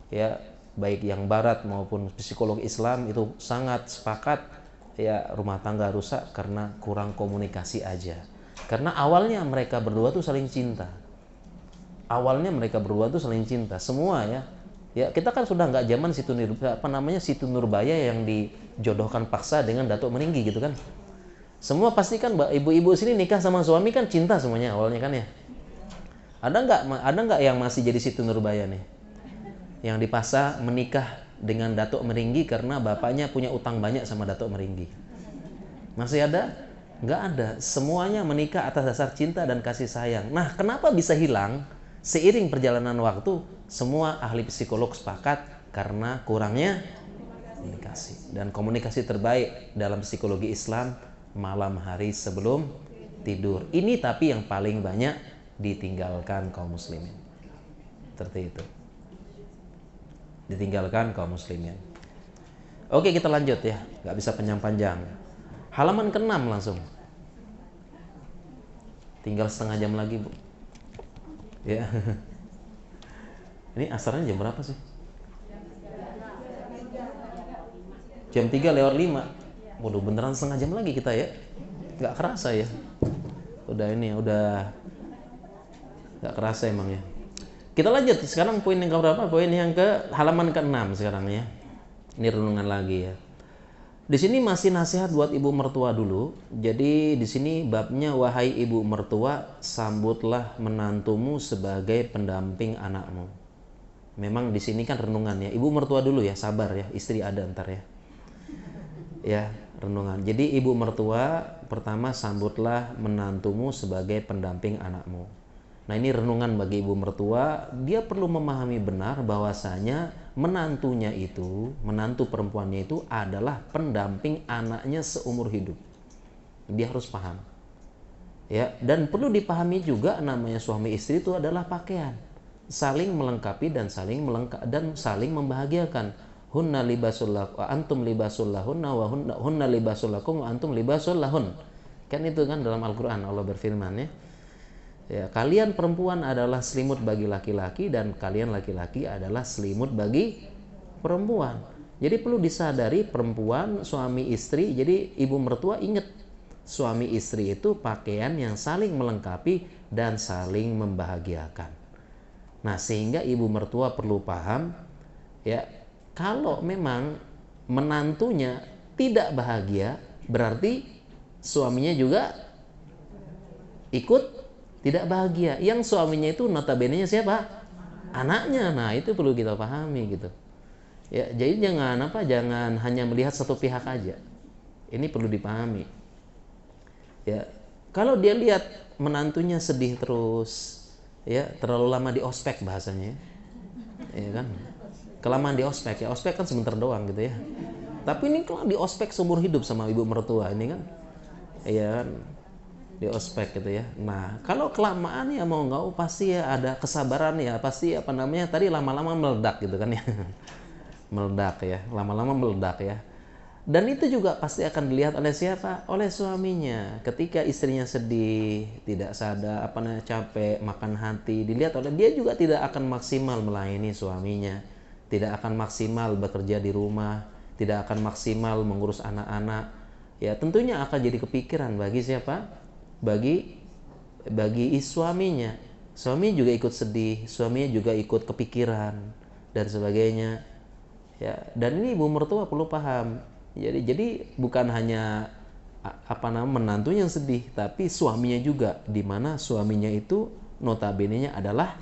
ya, baik yang barat maupun psikolog Islam itu sangat sepakat ya, rumah tangga rusak karena kurang komunikasi aja. Karena awalnya mereka berdua tuh saling cinta. Semua ya. Ya, kita kan sudah nggak zaman Situ Nurbaya yang dijodohkan paksa dengan Datuk Meringgi gitu kan. Semua pasti kan ibu-ibu sini nikah sama suami kan cinta semuanya awalnya kan ya. Ada nggak yang masih jadi Situ Nurbaya nih? Yang dipaksa menikah dengan Datuk Meringgi karena bapaknya punya utang banyak sama Datuk Meringgi. Masih ada? Nggak ada. Semuanya menikah atas dasar cinta dan kasih sayang. Nah, kenapa bisa hilang? Seiring perjalanan waktu, semua ahli psikolog sepakat karena kurangnya komunikasi. Dan komunikasi terbaik dalam psikologi Islam malam hari sebelum tidur. Ini tapi yang paling banyak ditinggalkan kaum muslimin. Seperti itu. Ditinggalkan kaum muslimin. Oke, kita lanjut ya. Nggak bisa panjang-panjang. Halaman ke-6 langsung. Tinggal setengah jam lagi, Bu. Ya. Ini asarnya jam berapa sih? Jam 3:05. Waduh, beneran setengah jam lagi kita ya. Nggak kerasa ya. Udah nggak kerasa emang ya. Kita lanjut sekarang poin yang ke-berapa? Poin yang ke halaman ke-6 sekarang ya. Ini renungan lagi ya. Di sini masih nasihat buat ibu mertua dulu. Jadi di sini babnya, wahai ibu mertua, sambutlah menantumu sebagai pendamping anakmu. Memang di sini kan renungannya. Ibu mertua dulu ya, sabar ya, istri ada ntar ya. Ya, renungan. Jadi ibu mertua pertama, sambutlah menantumu sebagai pendamping anakmu. Nah, ini renungan bagi ibu mertua. Dia perlu memahami benar bahwasanya menantu perempuannya itu adalah pendamping anaknya seumur hidup. Dia harus paham. Ya, dan perlu dipahami juga namanya suami istri itu adalah pakaian. Saling melengkapi dan saling membahagiakan. Hunna libasul lakum wa antum libasul lahunna wa hunna libasul lakum wa antum libasul lahun. Kan itu kan dalam Al-Qur'an Allah berfirman ya. Ya, kalian perempuan adalah selimut bagi laki-laki dan kalian laki-laki adalah selimut bagi perempuan. Jadi perlu disadari perempuan, suami istri, jadi ibu mertua ingat suami istri itu pakaian yang saling melengkapi dan saling membahagiakan. Nah, sehingga ibu mertua perlu paham ya, kalau memang menantunya tidak bahagia, berarti suaminya juga ikut tidak bahagia. Yang suaminya itu notabene-nya siapa? Anaknya. Nah, itu perlu kita pahami gitu. Ya, jadi jangan hanya melihat satu pihak aja. Ini perlu dipahami. Ya, kalau dia lihat menantunya sedih terus, ya terlalu lama di ospek bahasanya, ya kan? Kelamaan di ospek, ya ospek kan sebentar doang gitu ya. Tapi ini kalau di ospek seumur hidup sama ibu mertua ini kan, ya kan? Di ospek gitu ya. Nah, kalau kelamaan ya mau nggak pasti ya ada kesabaran ya, pasti apa namanya tadi lama-lama meledak gitu kan ya. Meledak ya, lama-lama meledak ya. Dan itu juga pasti akan dilihat oleh siapa? Oleh suaminya. Ketika istrinya sedih, tidak sadar, apa namanya capek, makan hati, dilihat oleh dia juga tidak akan maksimal melayani suaminya, tidak akan maksimal bekerja di rumah, tidak akan maksimal mengurus anak-anak. Ya, tentunya akan jadi kepikiran bagi siapa? Bagi suaminya. Suami juga ikut sedih, suaminya juga ikut kepikiran dan sebagainya. Ya, dan ini ibu mertua perlu paham. Jadi bukan hanya apa namanya menantu yang sedih, tapi suaminya juga, di mana suaminya itu notabene-nya adalah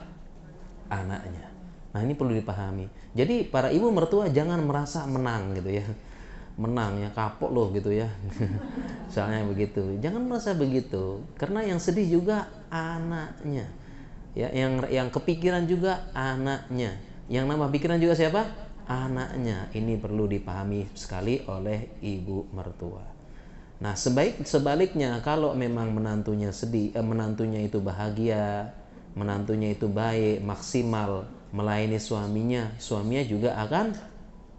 anaknya. Nah, ini perlu dipahami. Jadi para ibu mertua jangan merasa menang gitu ya. Menang ya, kapok loh gitu ya. Soalnya begitu. Jangan merasa begitu, karena yang sedih juga anaknya. Ya, yang kepikiran juga anaknya. Yang nambah pikiran juga siapa? Anaknya. Ini perlu dipahami sekali oleh ibu mertua. Nah, sebaliknya kalau memang menantunya sedih, menantunya itu bahagia, menantunya itu baik, maksimal melayani suaminya, suaminya juga akan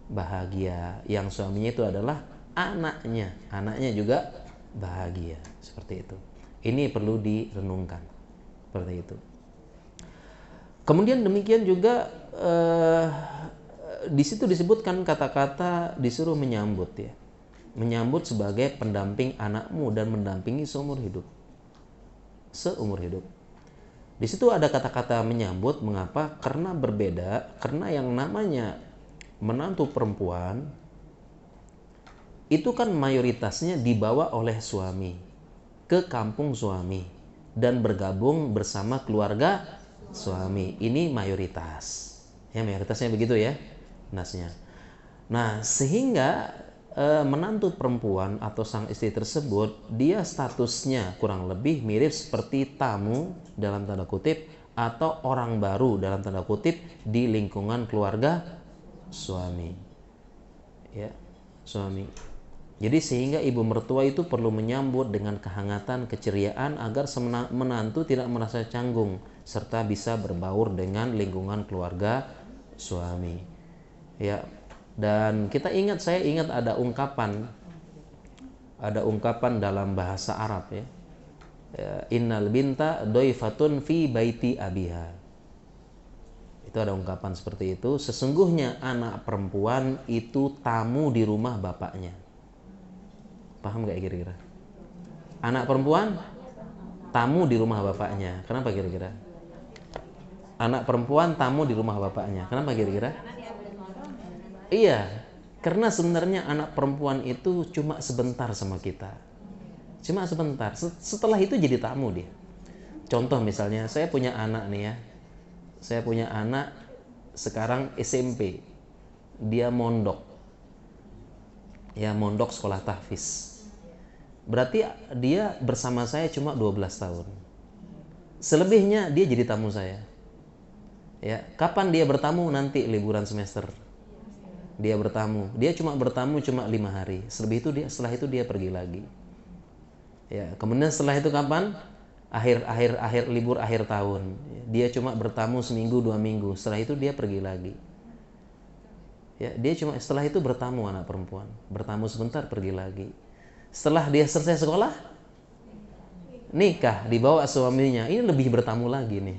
bahagia. Yang suaminya itu adalah anaknya, anaknya juga bahagia. Seperti itu. Ini perlu direnungkan. Seperti itu. Kemudian demikian juga di situ disebutkan kata-kata disuruh menyambut ya. Menyambut sebagai pendamping anakmu dan mendampingi seumur hidup. Seumur hidup. Di situ ada kata-kata menyambut, mengapa? Karena berbeda, karena yang namanya menantu perempuan itu kan mayoritasnya dibawa oleh suami ke kampung suami dan bergabung bersama keluarga suami. Ini mayoritas. Ya, mayoritasnya begitu ya. Nasnya. Nah, sehingga menantu perempuan atau sang istri tersebut, dia statusnya kurang lebih mirip seperti tamu dalam tanda kutip atau orang baru dalam tanda kutip di lingkungan keluarga suami. Ya, suami. Jadi sehingga ibu mertua itu perlu menyambut dengan kehangatan, keceriaan agar menantu tidak merasa canggung serta bisa berbaur dengan lingkungan keluarga suami. Ya, dan saya ingat ada ungkapan dalam bahasa Arab ya. Innal binta doifatun fi baiti abiha. Itu ada ungkapan seperti itu. Sesungguhnya anak perempuan itu tamu di rumah bapaknya. Paham gak kira-kira? Anak perempuan tamu di rumah bapaknya. Kenapa kira-kira? Anak perempuan tamu di rumah bapaknya. Kenapa kira-kira? Iya, karena sebenarnya anak perempuan itu cuma sebentar sama kita. Cuma sebentar. Setelah itu jadi tamu dia. Contoh misalnya, saya punya anak nih ya. Saya punya anak sekarang SMP. Dia mondok. Ya, mondok sekolah tahfiz. Berarti dia bersama saya cuma 12 tahun. Selebihnya dia jadi tamu saya. Ya, kapan dia bertamu? Nanti liburan semester. Dia bertamu. Dia cuma bertamu 5 hari. Setelah itu dia pergi lagi. Ya, kemudian setelah itu kapan? Akhir libur akhir tahun. Dia cuma bertamu seminggu 2 minggu. Setelah itu dia pergi lagi. Ya, dia cuma setelah itu bertamu anak perempuan. Bertamu sebentar pergi lagi. Setelah dia selesai sekolah, nikah dibawa suaminya, ini lebih bertamu lagi nih.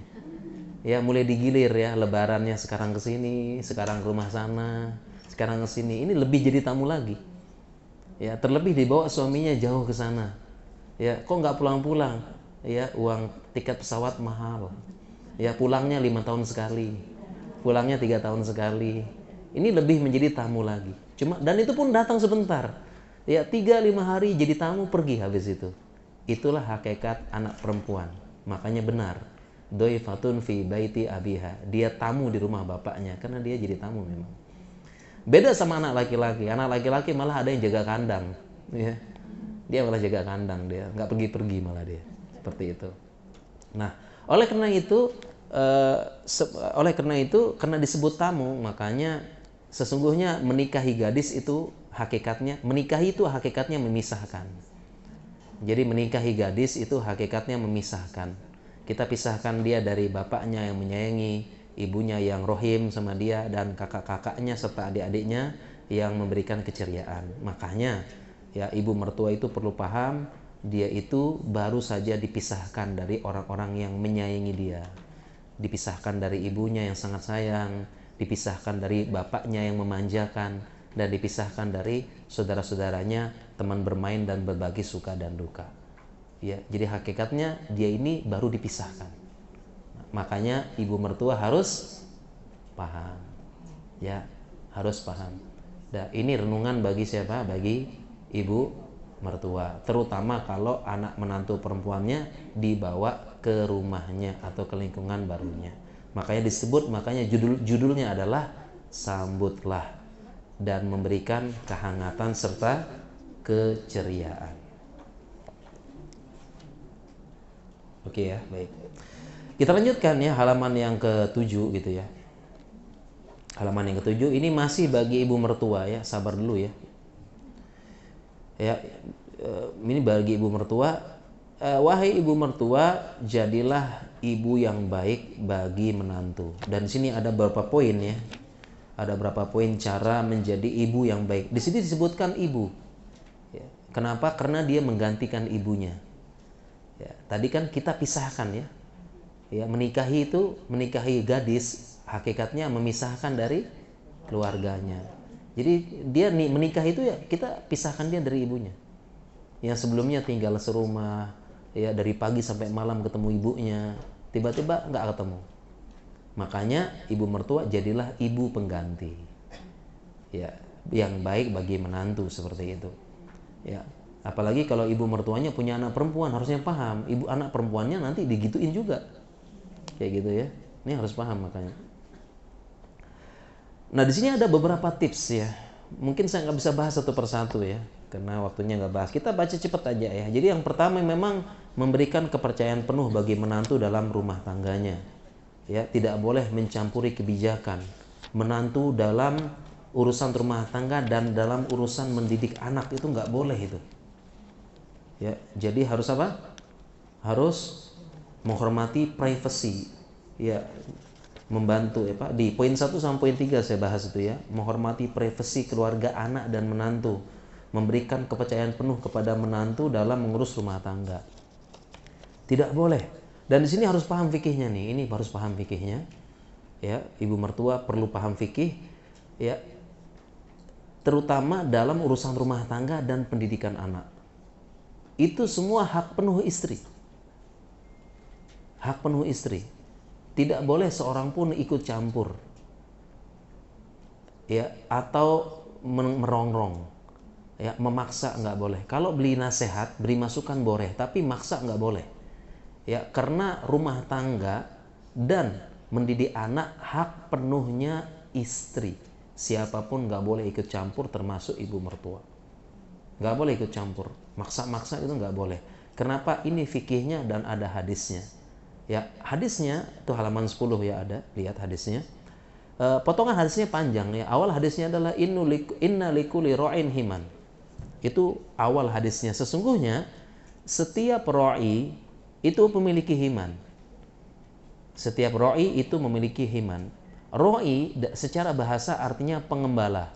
Ya mulai digilir ya, lebarannya sekarang ke sini, sekarang ke rumah sana, sekarang ke sini. Ini lebih jadi tamu lagi. Ya, terlebih dibawa suaminya jauh ke sana. Ya, kok nggak pulang-pulang? Ya, uang tiket pesawat mahal. Ya, pulangnya 5 tahun sekali. Pulangnya 3 tahun sekali. Ini lebih menjadi tamu lagi. Cuma dan itu pun datang sebentar. Ya, 3-5 hari jadi tamu pergi habis itu. Itulah hakikat anak perempuan. Makanya benar. Doifatun fi baiti abiha. Dia tamu di rumah bapaknya karena dia jadi tamu memang. Beda sama anak laki-laki. Anak laki-laki malah ada yang jaga kandang, ya. Dia malah jaga kandang, dia nggak pergi-pergi malah dia. Seperti itu. Nah, oleh karena itu karena disebut tamu, makanya sesungguhnya menikahi gadis itu hakikatnya memisahkan. Jadi menikahi gadis itu hakikatnya memisahkan. Kita pisahkan dia dari bapaknya yang menyayangi, ibunya yang rohim sama dia, dan kakak-kakaknya serta adik-adiknya yang memberikan keceriaan. Makanya ya ibu mertua itu perlu paham, dia itu baru saja dipisahkan dari orang-orang yang menyayangi dia. Dipisahkan dari ibunya yang sangat sayang, dipisahkan dari bapaknya yang memanjakan, dan dipisahkan dari saudara-saudaranya, teman bermain dan berbagi suka dan duka. Ya, jadi hakikatnya dia ini baru dipisahkan. Makanya ibu mertua harus paham. Ya, harus paham. Dan ini renungan bagi siapa? Bagi ibu mertua. Terutama kalau anak menantu perempuannya dibawa ke rumahnya atau ke lingkungan barunya. Makanya judulnya adalah sambutlah dan memberikan kehangatan serta keceriaan. Oke ya, baik. Kita lanjutkan ya halaman yang ke-7 gitu ya. Halaman yang ke-7 ini masih bagi ibu mertua ya, sabar dulu ya. Ya, ini bagi ibu mertua. Wahai ibu mertua, jadilah ibu yang baik bagi menantu. Dan di sini ada beberapa poin ya. Ada beberapa poin cara menjadi ibu yang baik. Di sini disebutkan ibu. Ya. Kenapa? Karena dia menggantikan ibunya. Ya, tadi kan kita pisahkan ya. Ya, menikahi gadis hakikatnya memisahkan dari keluarganya. Jadi dia menikah itu ya kita pisahkan dia dari ibunya. Yang sebelumnya tinggal serumah, ya dari pagi sampai malam ketemu ibunya, tiba-tiba nggak ketemu. Makanya ibu mertua jadilah ibu pengganti. Ya, yang baik bagi menantu seperti itu. Ya, apalagi kalau ibu mertuanya punya anak perempuan, harusnya paham, ibu anak perempuannya nanti digituin juga. Kayak gitu ya. Ini harus paham makanya. Nah, di sini ada beberapa tips ya. Mungkin saya nggak bisa bahas satu persatu ya, karena waktunya nggak bahas. Kita baca cepet aja ya. Jadi yang pertama memang memberikan kepercayaan penuh bagi menantu dalam rumah tangganya. Ya, tidak boleh mencampuri kebijakan menantu dalam urusan rumah tangga dan dalam urusan mendidik anak, itu nggak boleh itu. Ya, jadi harus apa? Harus menghormati privasi. Ya, membantu ya Pak. Di poin 1 sampai poin 3 saya bahas itu ya. Menghormati privasi keluarga anak dan menantu. Memberikan kepercayaan penuh kepada menantu dalam mengurus rumah tangga. Tidak boleh. Dan di sini harus paham fikihnya nih. Ini harus paham fikihnya. Ya, ibu mertua perlu paham fikih ya. Terutama dalam urusan rumah tangga dan pendidikan anak. Itu semua hak penuh istri. Hak penuh istri. Tidak boleh seorang pun ikut campur. Ya, atau merongrong. Ya, memaksa nggak boleh. Kalau beli nasihat, beri masukan boleh, tapi maksa nggak boleh. Ya, karena rumah tangga dan mendidik anak hak penuhnya istri. Siapapun nggak boleh ikut campur, termasuk ibu mertua. Nggak boleh ikut campur. Maksa-maksa itu nggak boleh. Kenapa? Ini fikihnya dan ada hadisnya. Ya, hadisnya itu halaman 10 ya ada, lihat hadisnya. Potongan hadisnya panjang ya. Awal hadisnya adalah inna likulli ra'in himan. Itu awal hadisnya. Sesungguhnya setiap ra'i itu memiliki himan. Setiap ra'i itu memiliki himan. Ra'i secara bahasa artinya pengembala.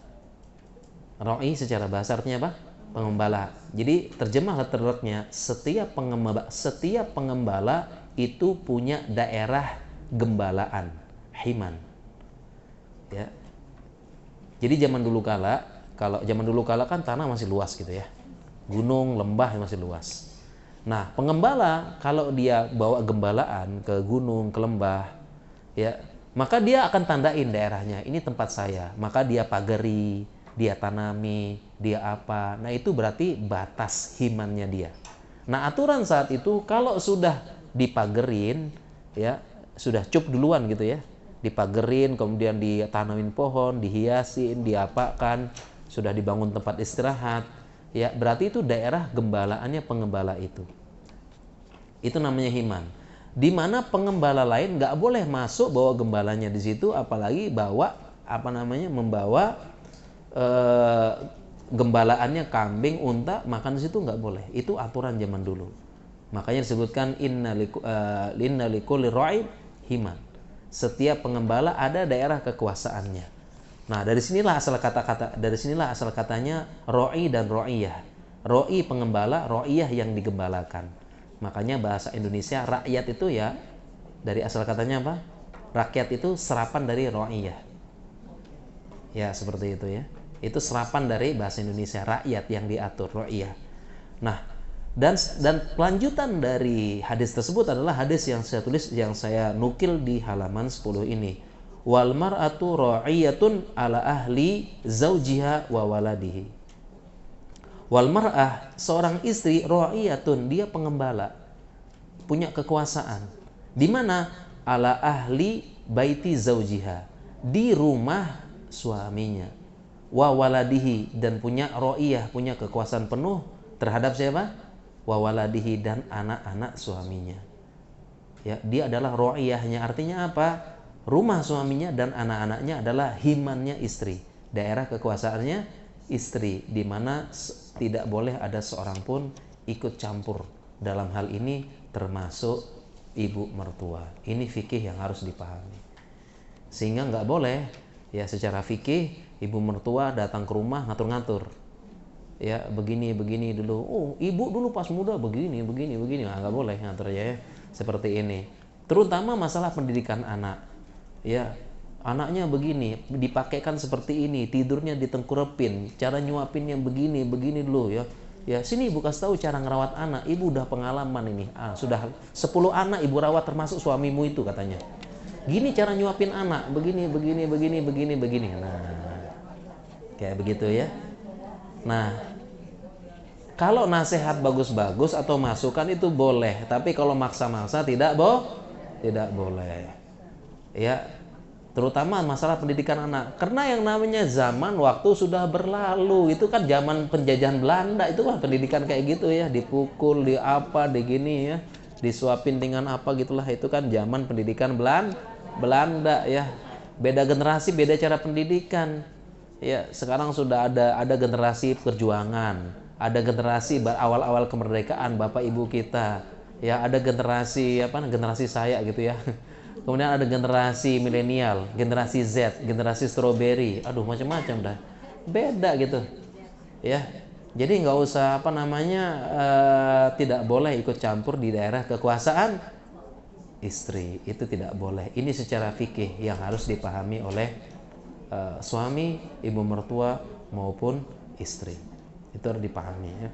Ra'i secara bahasa artinya apa? Pengembala. Jadi terjemah letternya, setiap pengembala itu punya daerah gembalaan, himan. Ya. Jadi zaman dulu kala kan tanah masih luas gitu ya. Gunung, lembah masih luas. Nah, pengembala kalau dia bawa gembalaan ke gunung, ke lembah, ya, maka dia akan tandain daerahnya. Ini tempat saya. Maka dia pagari, dia tanami, dia apa. Nah, itu berarti batas himannya dia. Nah, aturan saat itu kalau sudah dipagerin, ya, sudah cup duluan gitu ya. Dipagerin, kemudian ditanamin pohon, dihiasin, diapakan, sudah dibangun tempat istirahat, ya, berarti itu daerah gembalaannya pengembala itu. Itu namanya himan. Di mana pengembala lain nggak boleh masuk bawa gembalanya di situ, apalagi membawa gembalaannya kambing, unta, makan di situ nggak boleh. Itu aturan zaman dulu. Makanya disebutkan inna likulli ra'in himan. Setiap pengembala ada daerah kekuasaannya. Nah, dari sinilah asal katanya ro'i dan ro'iyah. Ro'i pengembala, ro'iyah yang digembalakan. Makanya bahasa Indonesia rakyat itu ya, dari asal katanya apa? Rakyat itu serapan dari ro'iyah. Ya, seperti itu ya. Itu serapan dari bahasa Indonesia, rakyat yang diatur, ro'iyah. Nah, dan kelanjutan dari hadis tersebut adalah hadis yang saya tulis, yang saya nukil di halaman 10 ini. Wal mar'atu ra'iyatun ala ahli zaujiha wa waladihi. Wal mar'ah, seorang istri, ra'iyatun, dia pengembala, punya kekuasaan. Di mana? Ala ahli baiti zaujiha, di rumah suaminya. Wa waladihi, dan punya ra'iyah, punya kekuasaan penuh terhadap siapa? Wa waladihi, dan anak-anak suaminya. Ya, dia adalah ra'iyahnya. Artinya apa? Rumah suaminya dan anak-anaknya adalah himannya istri, daerah kekuasaannya istri, di mana tidak boleh ada seorang pun ikut campur dalam hal ini, termasuk ibu mertua. Ini fikih yang harus dipahami. Sehingga nggak boleh ya secara fikih ibu mertua datang ke rumah ngatur-ngatur. Ya, begini dulu. Oh, ibu dulu pas muda begini. Nggak boleh ngatur ya seperti ini. Terutama masalah pendidikan anak. Ya, anaknya begini, dipakaikan seperti ini, tidurnya ditengkurepin, cara nyuapinnya begini dulu ya. Ya, sini ibu kasih tahu cara ngerawat anak. Ibu udah pengalaman ini. Sudah 10 anak ibu rawat termasuk suamimu itu katanya. Gini cara nyuapin anak, begini. Nah, kayak begitu ya. Nah, kalau nasihat bagus-bagus atau masukan itu boleh, tapi kalau maksa-maksa tidak boleh. Ya, terutama masalah pendidikan anak. Karena yang namanya zaman waktu sudah berlalu. Itu kan zaman penjajahan Belanda, itu kan pendidikan kayak gitu ya, dipukul, di apa, di gini ya, disuapin dengan apa gitulah. Itu kan zaman pendidikan Belanda ya. Beda generasi, beda cara pendidikan. Ya, sekarang sudah ada generasi perjuangan, ada generasi awal-awal kemerdekaan bapak ibu kita. Ya, ada generasi generasi saya gitu ya. Kemudian ada generasi milenial, generasi Z, generasi strawberry. Aduh, macam-macam dah. Beda gitu. Ya. Jadi nggak usah tidak boleh ikut campur di daerah kekuasaan istri. Itu tidak boleh. Ini secara fikih yang harus dipahami oleh suami, ibu mertua maupun istri. Itu harus dipahami ya.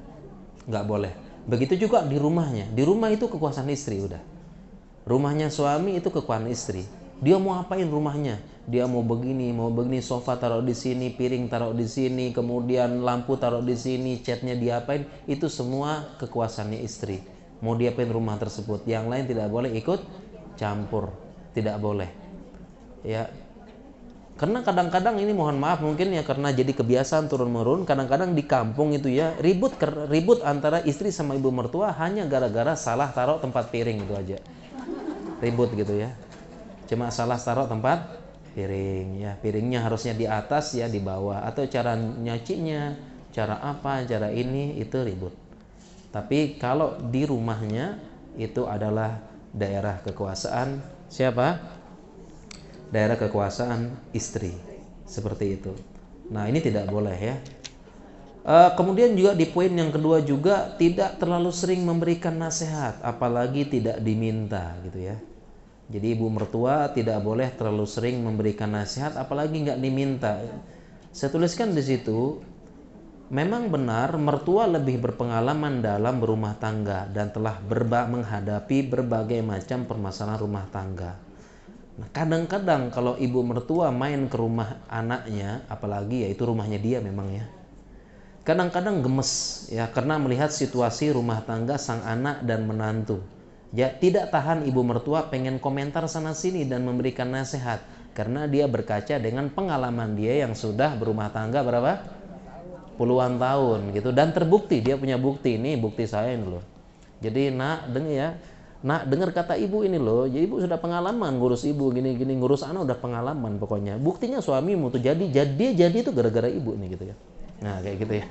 Nggak boleh. Begitu juga di rumahnya. Di rumah itu kekuasaan istri udah. Rumahnya suami itu kekuasaan istri. Dia mau apain rumahnya? Dia mau begini, sofa taruh di sini, piring taruh di sini, kemudian lampu taruh di sini, catnya diapain? Itu semua kekuasaannya istri. Mau diapain rumah tersebut? Yang lain tidak boleh ikut campur, tidak boleh. Ya. Karena kadang-kadang ini mohon maaf mungkin ya karena jadi kebiasaan turun-menurun, kadang-kadang di kampung itu ya ribut antara istri sama ibu mertua hanya gara-gara salah taruh tempat piring itu aja. Ribut gitu ya, cuma salah taruh tempat piring ya, piringnya harusnya di atas ya, di bawah, atau cara nyacinya, cara apa, cara ini, itu ribut. Tapi kalau di rumahnya itu adalah daerah kekuasaan siapa? Daerah kekuasaan istri, seperti itu. Nah, ini tidak boleh ya. Kemudian juga di poin yang kedua juga tidak terlalu sering memberikan nasihat, apalagi tidak diminta gitu ya. Jadi ibu mertua tidak boleh terlalu sering memberikan nasihat, apalagi nggak diminta. Saya tuliskan di situ, memang benar mertua lebih berpengalaman dalam berumah tangga dan telah menghadapi berbagai macam permasalahan rumah tangga. Nah, kadang-kadang kalau ibu mertua main ke rumah anaknya, apalagi ya itu rumahnya dia memang ya, kadang-kadang gemes ya karena melihat situasi rumah tangga sang anak dan menantu. Ya, tidak tahan ibu mertua pengen komentar sana sini dan memberikan nasihat karena dia berkaca dengan pengalaman dia yang sudah berumah tangga berapa? Puluhan tahun gitu, dan terbukti, dia punya bukti, ini bukti saya ini loh. Jadi nak dengar ya, nak dengar kata ibu ini loh, jadi ibu sudah pengalaman ngurus ibu gini-gini, ngurus anak udah pengalaman pokoknya. Buktinya suamimu tuh jadi itu gara-gara ibu nih gitu ya. Nah kayak gitu ya.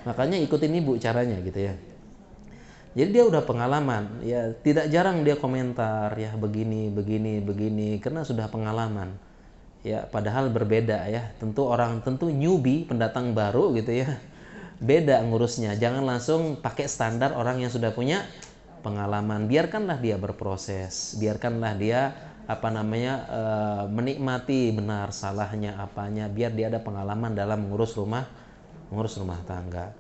Makanya ikutin ibu caranya gitu ya. Jadi dia udah pengalaman, ya tidak jarang dia komentar ya begini, begini, begini karena sudah pengalaman. Ya, padahal berbeda ya. Tentu newbie, pendatang baru gitu ya. Beda ngurusnya. Jangan langsung pakai standar orang yang sudah punya pengalaman. Biarkanlah dia berproses. Biarkanlah dia menikmati benar salahnya apanya, biar dia ada pengalaman dalam mengurus rumah tangga.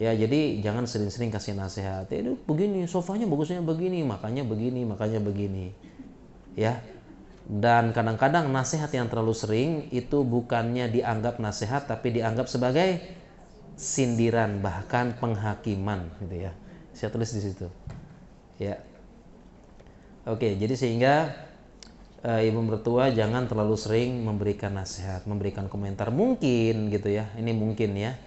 Ya, jadi jangan sering-sering kasih nasihat. Itu begini, sofanya bagusnya begini, makanya begini, makanya begini. Ya. Dan kadang-kadang nasihat yang terlalu sering itu bukannya dianggap nasihat tapi dianggap sebagai sindiran, bahkan penghakiman gitu ya. Saya tulis di situ. Ya. Oke, jadi sehingga ibu mertua jangan terlalu sering memberikan nasihat, memberikan komentar mungkin gitu ya. Ini mungkin ya.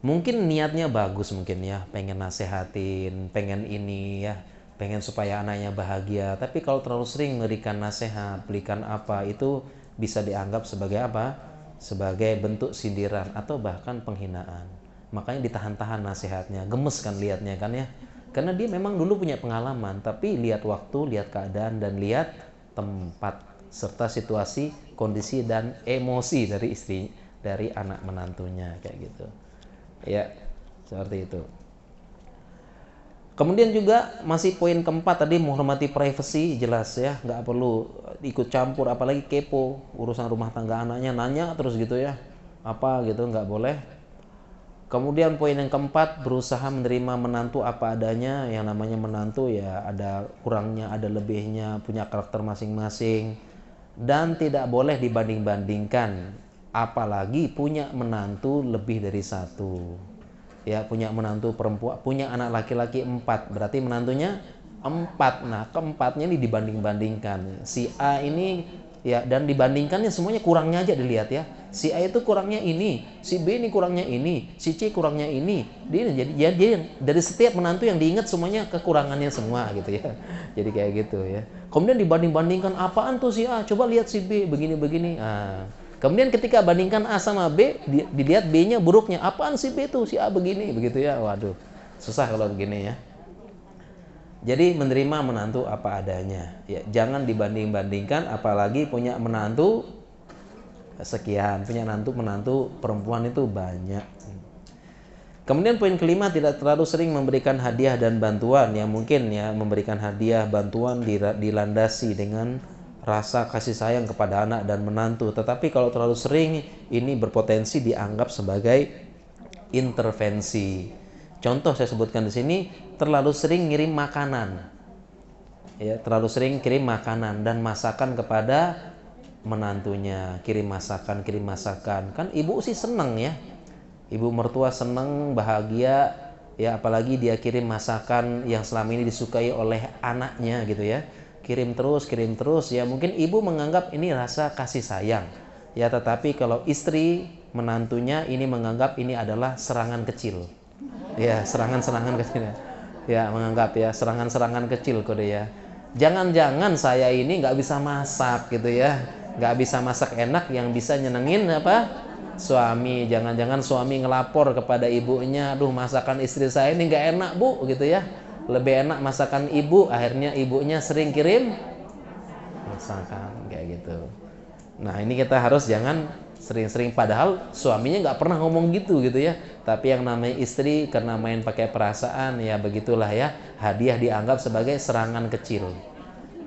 Mungkin niatnya bagus mungkin ya, pengen nasehatin, pengen ini ya, pengen supaya anaknya bahagia. Tapi kalau terlalu sering memberikan nasihat, berikan apa, itu bisa dianggap sebagai apa? Sebagai bentuk sindiran atau bahkan penghinaan. Makanya ditahan-tahan nasihatnya, gemes kan lihatnya kan ya. Karena dia memang dulu punya pengalaman, tapi lihat waktu, lihat keadaan, dan lihat tempat serta situasi, kondisi dan emosi dari istri, dari anak menantunya kayak gitu. Ya, seperti itu. Kemudian juga masih poin keempat tadi, menghormati privasi, jelas ya, nggak perlu ikut campur, apalagi kepo urusan rumah tangga anaknya, nanya terus gitu ya, apa gitu, nggak boleh. Kemudian poin yang keempat, berusaha menerima menantu apa adanya. Yang namanya menantu ya ada kurangnya, ada lebihnya, punya karakter masing-masing, dan tidak boleh dibanding-bandingkan, apalagi punya menantu lebih dari satu ya, punya menantu perempuan, punya anak laki-laki 4, berarti menantunya 4. Nah keempatnya ini dibanding-bandingkan, si A ini ya, dan dibandingkannya semuanya kurangnya aja dilihat ya, si A itu kurangnya ini, si B ini kurangnya ini, si C kurangnya ini. Jadi dari setiap menantu yang diingat semuanya kekurangannya semua gitu ya. Jadi kayak gitu ya. Kemudian dibanding-bandingkan, apaan tuh si A, coba lihat si B begini-begini. Nah, kemudian ketika bandingkan A sama B, dilihat B-nya buruknya. Apaan si B tuh, si A begini, begitu ya. Waduh, susah kalau begini ya. Jadi menerima menantu apa adanya. Ya, jangan dibanding-bandingkan, apalagi punya menantu sekian, punya menantu perempuan itu banyak. Kemudian poin kelima, tidak terlalu sering memberikan hadiah dan bantuan. Yang mungkin ya, memberikan hadiah, bantuan dilandasi dengan rasa kasih sayang kepada anak dan menantu. Tetapi kalau terlalu sering, ini berpotensi dianggap sebagai intervensi. Contoh saya sebutkan di sini, terlalu sering ngirim makanan. Ya, terlalu sering kirim makanan dan masakan kepada menantunya, kirim masakan. Kan ibu sih senang ya. Ibu mertua senang, bahagia ya, apalagi dia kirim masakan yang selama ini disukai oleh anaknya gitu ya. Kirim terus ya, mungkin ibu menganggap ini rasa kasih sayang ya, tetapi kalau istri menantunya ini menganggap ini adalah serangan kecil ya, serangan kecil ya, menganggap ya serangan kecil kode ya. Jangan-jangan saya ini nggak bisa masak gitu ya, nggak bisa masak enak yang bisa nyenengin apa suami. Jangan-jangan suami ngelapor kepada ibunya, aduh masakan istri saya ini nggak enak bu gitu ya, lebih enak masakan ibu. Akhirnya ibunya sering kirim masakan kayak gitu. Nah ini kita harus jangan Sering-sering, padahal suaminya nggak pernah ngomong gitu ya. Tapi yang namanya istri karena main pakai perasaan, ya begitulah ya. Hadiah dianggap sebagai serangan kecil,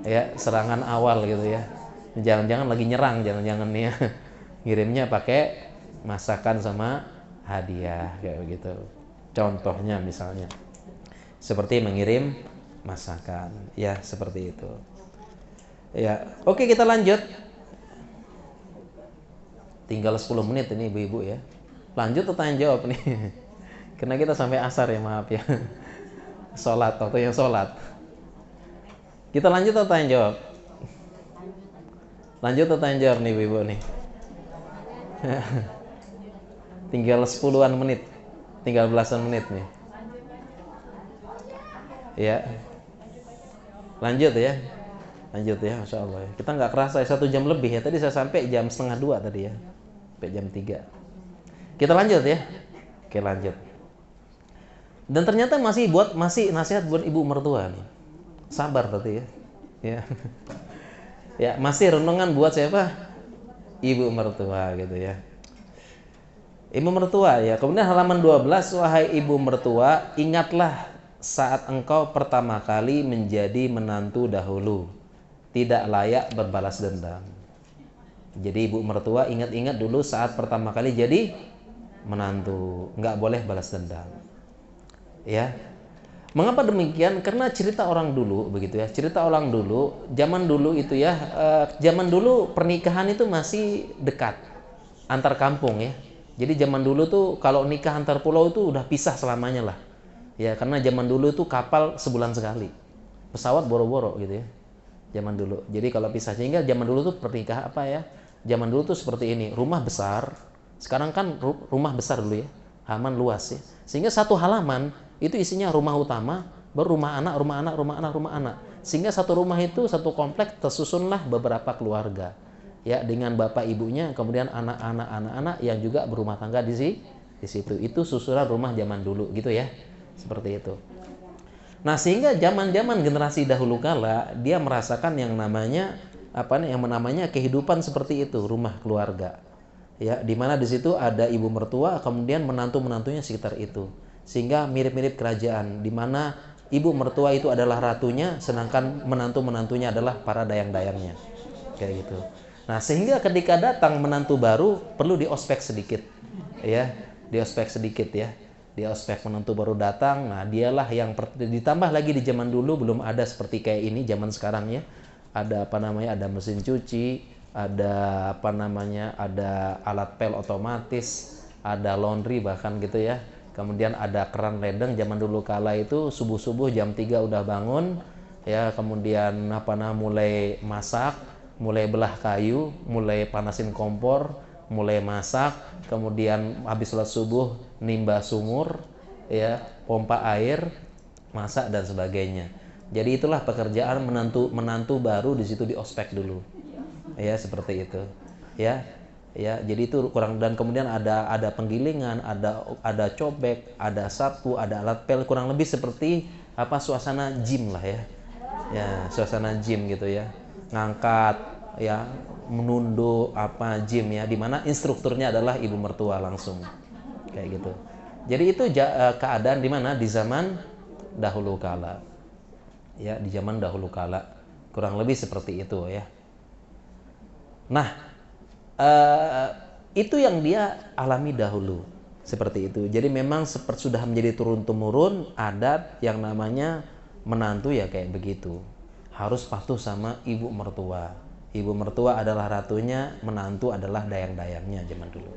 ya, serangan awal gitu ya. Jangan-jangan lagi nyerang, jangan-jangan nih ya. Ngirimnya pakai masakan sama hadiah kayak begitu. Contohnya misalnya seperti mengirim masakan, ya seperti itu. Ya, oke, kita lanjut. Tinggal 10 menit ini ibu-ibu ya. Lanjut atau tanya jawab nih? Karena kita sampai asar ya, maaf ya. Sholat, waktunya sholat. Kita lanjut atau tanya jawab? Lanjut atau tanya jawab nih ibu-ibu nih? Tinggal 10-an menit. Tinggal belasan menit nih. Ya. Lanjut ya. Lanjut ya, Masya Allah ya. Kita nggak kerasa ya, 1 jam lebih ya. Tadi saya sampai jam setengah 2 tadi ya. Sampai jam 3. Kita lanjut ya. Oke, lanjut. Dan ternyata masih nasihat buat ibu mertua nih. Sabar tadi ya. Ya. Ya, masih renungan buat siapa? Ibu mertua gitu ya. Ibu mertua ya. Kemudian halaman 12, wahai ibu mertua, ingatlah saat engkau pertama kali menjadi menantu dahulu, tidak layak berbalas dendam. Jadi ibu mertua ingat-ingat dulu saat pertama kali jadi menantu, nggak boleh balas dendam. Ya. Mengapa demikian? Karena cerita orang dulu begitu ya. Cerita orang dulu, zaman dulu itu ya, zaman dulu pernikahan itu masih dekat antar kampung ya. Jadi zaman dulu tuh kalau nikah antar pulau itu udah pisah selamanya lah. Ya, karena zaman dulu itu kapal sebulan sekali. Pesawat boro-boro gitu ya. Zaman dulu. Jadi kalau pisah, sehingga zaman dulu tuh pernikahan apa ya? Zaman dulu tuh seperti ini, rumah besar. Sekarang kan rumah besar dulu ya. Halaman luas ya. Sehingga satu halaman itu isinya rumah utama, baru rumah anak, rumah anak, rumah anak, rumah anak. Sehingga satu rumah itu, satu komplek tersusunlah beberapa keluarga. Ya, dengan bapak ibunya, kemudian anak-anak, anak-anak yang juga berumah tangga di situ. Itu susunan rumah zaman dulu gitu ya. Seperti itu. Nah, sehingga zaman-zaman generasi dahulu kala dia merasakan yang namanya kehidupan seperti itu, rumah keluarga. Ya, di mana di situ ada ibu mertua, kemudian menantu-menantunya sekitar itu. Sehingga mirip-mirip kerajaan, di mana ibu mertua itu adalah ratunya, sedangkan menantu-menantunya adalah para dayang-dayangnya. Kayak gitu. Nah, sehingga ketika datang menantu baru perlu diospek sedikit. Ya, diospek sedikit ya. Diospek menantu baru datang. Nah, dialah yang ditambah lagi di zaman dulu belum ada seperti kayak ini zaman sekarang ya. Ada ada mesin cuci, ada ada alat pel otomatis, ada laundry bahkan gitu ya. Kemudian ada keran ledeng. Zaman dulu kala itu subuh-subuh jam 3 udah bangun ya, kemudian mulai masak, mulai belah kayu, mulai panasin kompor, mulai masak, kemudian habis sholat subuh nimba sumur ya, pompa air, masak dan sebagainya. Jadi itulah pekerjaan menantu baru di situ, di ospek dulu. Ya, seperti itu. Ya. Ya, jadi itu kurang, dan kemudian ada penggilingan, ada cobek, ada sapu, ada alat pel, kurang lebih seperti suasana gym lah ya. Ya, suasana gym gitu ya. Ngangkat ya, menunduk gym ya, dimana instrukturnya adalah ibu mertua langsung. Kayak gitu. Jadi itu keadaan di mana di zaman dahulu kala. Ya, di zaman dahulu kala kurang lebih seperti itu ya. Nah, itu yang dia alami dahulu seperti itu. Jadi memang sudah menjadi turun-temurun adat yang namanya menantu ya kayak begitu. Harus patuh sama ibu mertua. Ibu mertua adalah ratunya, menantu adalah dayang-dayangnya zaman dulu.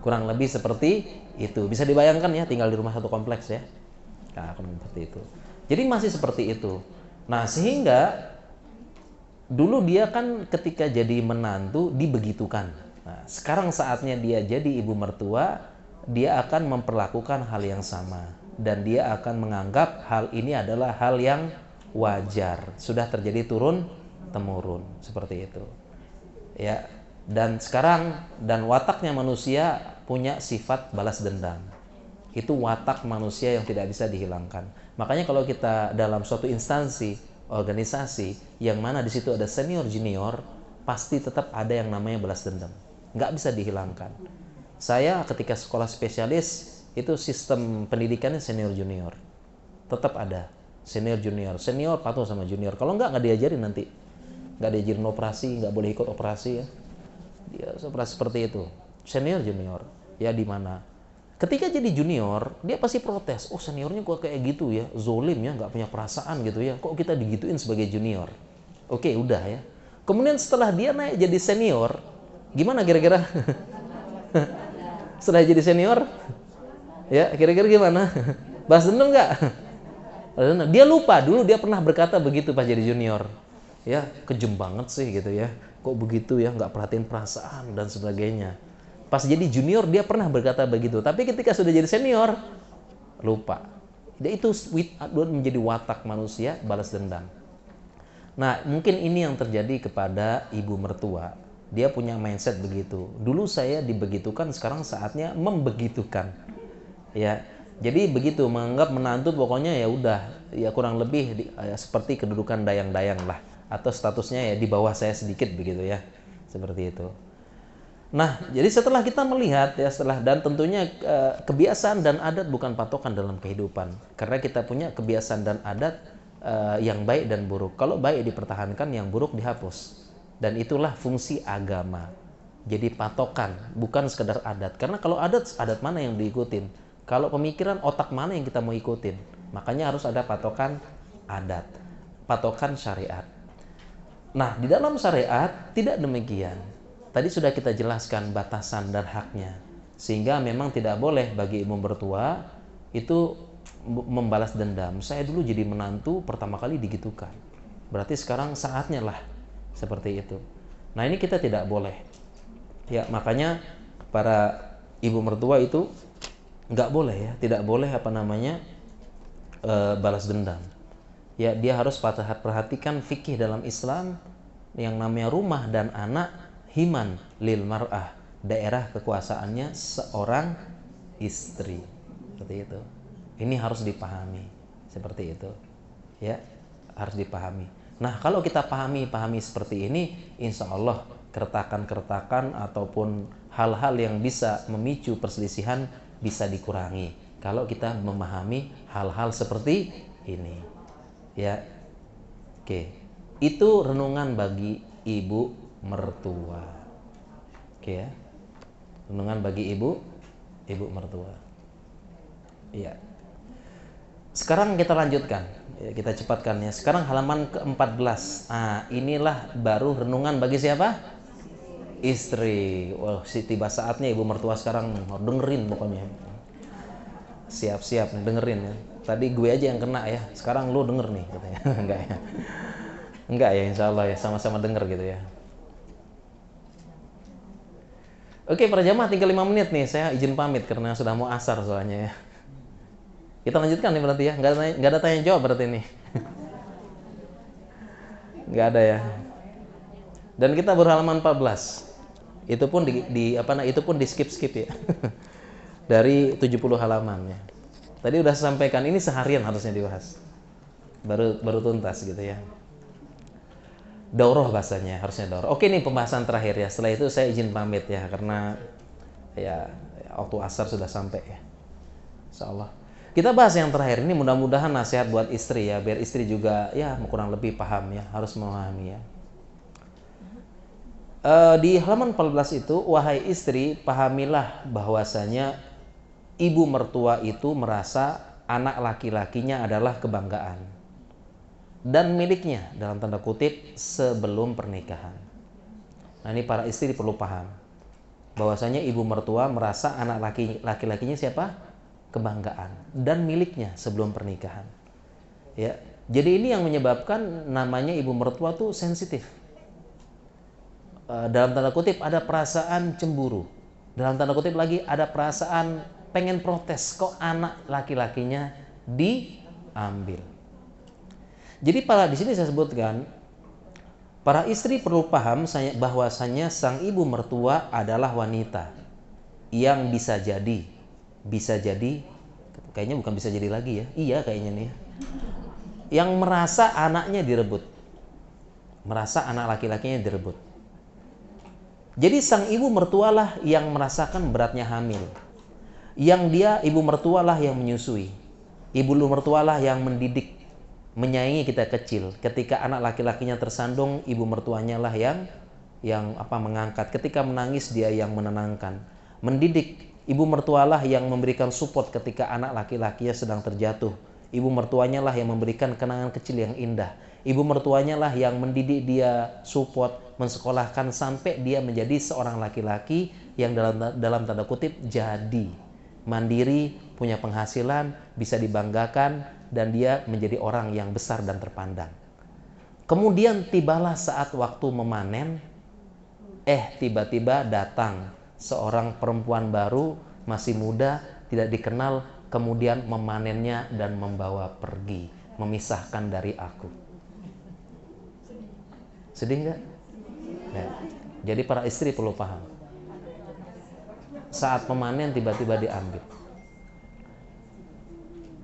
Kurang lebih seperti itu. Bisa dibayangkan ya, tinggal di rumah satu kompleks ya. Nah, seperti itu. Jadi masih seperti itu. Nah, sehingga dulu dia kan ketika jadi menantu dibegitukan. Nah, sekarang saatnya dia jadi ibu mertua, dia akan memperlakukan hal yang sama. Dan dia akan menganggap hal ini adalah hal yang wajar. Sudah terjadi turun-temurun. Seperti itu. Ya, dan sekarang, dan wataknya manusia punya sifat balas dendam. Itu watak manusia yang tidak bisa dihilangkan. Makanya kalau kita dalam suatu instansi, organisasi, yang mana di situ ada senior junior, pasti tetap ada yang namanya balas dendam. nggak bisa dihilangkan. Saya ketika sekolah spesialis itu sistem pendidikannya senior junior, tetap ada senior junior, senior patuh sama junior. Kalau nggak diajarin nanti, nggak diajarin operasi, nggak boleh ikut operasi ya. Dia operasi seperti itu, senior junior. Ya di mana? Ketika jadi junior, dia pasti protes. Oh seniornya kok kayak gitu ya, zolim ya, nggak punya perasaan gitu ya. Kok kita digituin sebagai junior? Oke, udah ya. Kemudian setelah dia naik jadi senior, gimana kira-kira? Setelah jadi senior, ya kira-kira gimana? Balas dendam nggak? Dia lupa dulu dia pernah berkata begitu pas jadi junior. Ya kejem banget sih gitu ya. Kok begitu ya, nggak perhatiin perasaan dan sebagainya. Pas jadi junior dia pernah berkata begitu, tapi ketika sudah jadi senior lupa. Itu menjadi watak manusia balas dendam. Nah, mungkin ini yang terjadi kepada ibu mertua. Dia punya mindset begitu. Dulu saya dibegitukan, sekarang saatnya membegitukan. Ya. Jadi begitu, menganggap menantu pokoknya ya udah, ya kurang lebih ya, seperti kedudukan dayang-dayang lah, atau statusnya ya di bawah saya sedikit begitu ya. Seperti itu. Nah, jadi setelah kita melihat ya dan tentunya kebiasaan dan adat bukan patokan dalam kehidupan. Karena kita punya kebiasaan dan adat yang baik dan buruk. Kalau baik dipertahankan, yang buruk dihapus. Dan itulah fungsi agama. Jadi patokan, bukan sekedar adat. Karena kalau adat mana yang diikutin? Kalau pemikiran, otak mana yang kita mau ikutin? Makanya harus ada patokan adat, patokan syariat. Nah, di dalam syariat tidak demikian. Tadi sudah kita jelaskan batasan dan haknya. Sehingga memang tidak boleh bagi ibu mertua itu membalas dendam. Saya dulu jadi menantu pertama kali digitukan. Berarti sekarang saatnya lah seperti itu. Nah, ini kita tidak boleh. Ya, makanya para ibu mertua itu nggak boleh ya, tidak boleh balas dendam. Ya, dia harus perhatikan fikih dalam Islam yang namanya rumah dan anak himan lil mar'ah, daerah kekuasaannya seorang istri. Seperti itu. Ini harus dipahami seperti itu. Ya, harus dipahami. Nah, kalau kita pahami seperti ini, insya Allah keretakan-keretakan ataupun hal-hal yang bisa memicu perselisihan bisa dikurangi kalau kita memahami hal-hal seperti ini. Ya. Oke. Itu renungan bagi ibu mertua. Oke ya. Renungan bagi ibu mertua. Iya. Sekarang kita lanjutkan. Ya, kita cepatkan ya. Sekarang halaman ke-14. Nah, inilah baru renungan bagi siapa? Istri. Wah, tiba saatnya ibu mertua sekarang dengerin pokoknya. Siap-siap dengerin ya. Tadi gue aja yang kena ya. Sekarang lu denger nih katanya. Enggak ya. Enggak ya, insya Allah ya, sama-sama denger gitu ya. Oke, para jamaah tinggal 5 menit nih. Saya izin pamit karena sudah mau asar soalnya ya. Kita lanjutkan nih berarti ya. Enggak ada tanya jawab berarti nih. Enggak ada ya. Dan kita berhalaman 14. Itu pun itu pun di skip ya. Dari 70 halaman ya. Tadi udah saya sampaikan ini seharian harusnya dibahas. Baru tuntas gitu ya. Daurah bahasanya, harusnya daurah. Oke, nih pembahasan terakhir ya. Setelah itu saya izin pamit ya karena ya waktu asar sudah sampai ya. Insyaallah. Kita bahas yang terakhir ini, mudah-mudahan nasihat buat istri ya, biar istri juga ya kurang lebih paham ya, harus memahami ya. Di halaman 14 itu, wahai istri, pahamilah bahwasanya ibu mertua itu merasa anak laki-lakinya adalah kebanggaan dan miliknya dalam tanda kutip sebelum pernikahan. Nah, ini para istri perlu paham bahwasanya ibu mertua merasa anak laki-lakinya siapa? Kebanggaan dan miliknya sebelum pernikahan. Ya, jadi ini yang menyebabkan namanya ibu mertua tuh sensitif. Dalam tanda kutip ada perasaan cemburu, dalam tanda kutip lagi ada perasaan pengen protes, kok anak laki-lakinya diambil. Jadi di sini saya sebutkan para istri perlu paham bahwasanya sang ibu mertua adalah wanita yang bisa jadi kayaknya bukan bisa jadi lagi ya, iya kayaknya nih, yang merasa anaknya direbut, merasa anak laki-lakinya direbut. Jadi sang ibu mertualah yang merasakan beratnya hamil. Ibu mertualah yang menyusui. Ibu mertualah yang mendidik, menyayangi kita kecil. Ketika anak laki-lakinya tersandung, ibu mertuanya lah yang mengangkat. Ketika menangis, dia yang menenangkan. Mendidik, ibu mertualah yang memberikan support ketika anak laki-lakinya sedang terjatuh. Ibu mertuanya lah yang memberikan kenangan kecil yang indah. Ibu mertuanya lah yang mendidik dia, support, mensekolahkan sampai dia menjadi seorang laki-laki yang dalam tanda kutip jadi mandiri, punya penghasilan, bisa dibanggakan, dan dia menjadi orang yang besar dan terpandang. Kemudian tibalah saat waktu memanen, tiba-tiba datang seorang perempuan baru, masih muda, tidak dikenal, kemudian memanennya dan membawa pergi, memisahkan dari aku. Sedih nggak? Ya. Jadi para istri perlu paham. Saat memanen tiba-tiba diambil.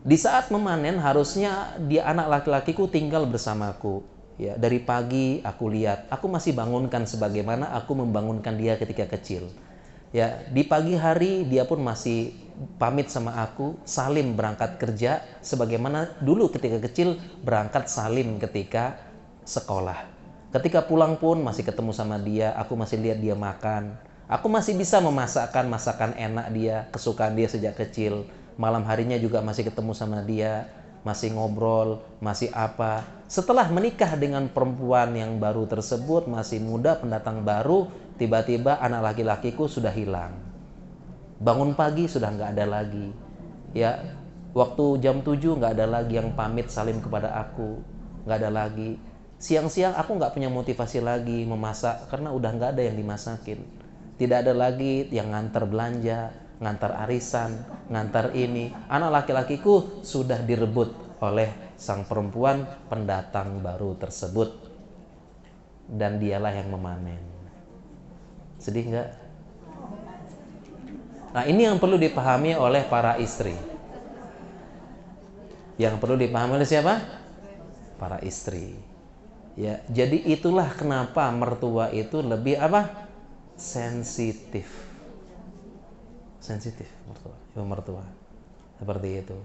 Di saat memanen harusnya dia anak laki-lakiku tinggal bersamaku. Ya, dari pagi aku lihat, aku masih bangunkan sebagaimana aku membangunkan dia ketika kecil. Ya, di pagi hari dia pun masih pamit sama aku, salim berangkat kerja sebagaimana dulu ketika kecil berangkat salim ketika sekolah. Ketika pulang pun masih ketemu sama dia, aku masih lihat dia makan. Aku masih bisa memasakkan masakan enak dia, kesukaan dia sejak kecil. Malam harinya juga masih ketemu sama dia, masih ngobrol, masih apa. Setelah menikah dengan perempuan yang baru tersebut, masih muda, pendatang baru, tiba-tiba anak laki-lakiku sudah hilang. Bangun pagi sudah nggak ada lagi. Ya, waktu jam 7 nggak ada lagi yang pamit salim kepada aku, nggak ada lagi. Siang-siang aku nggak punya motivasi lagi memasak karena udah nggak ada yang dimasakin. Tidak ada lagi yang ngantar belanja, ngantar arisan, ngantar ini. Anak laki-lakiku sudah direbut oleh sang perempuan pendatang baru tersebut. Dan dialah yang memanen. Sedih nggak? Nah, ini yang perlu dipahami oleh para istri. Yang perlu dipahami oleh siapa? Para istri. Ya, jadi itulah kenapa mertua itu lebih sensitif ibu mertua seperti itu.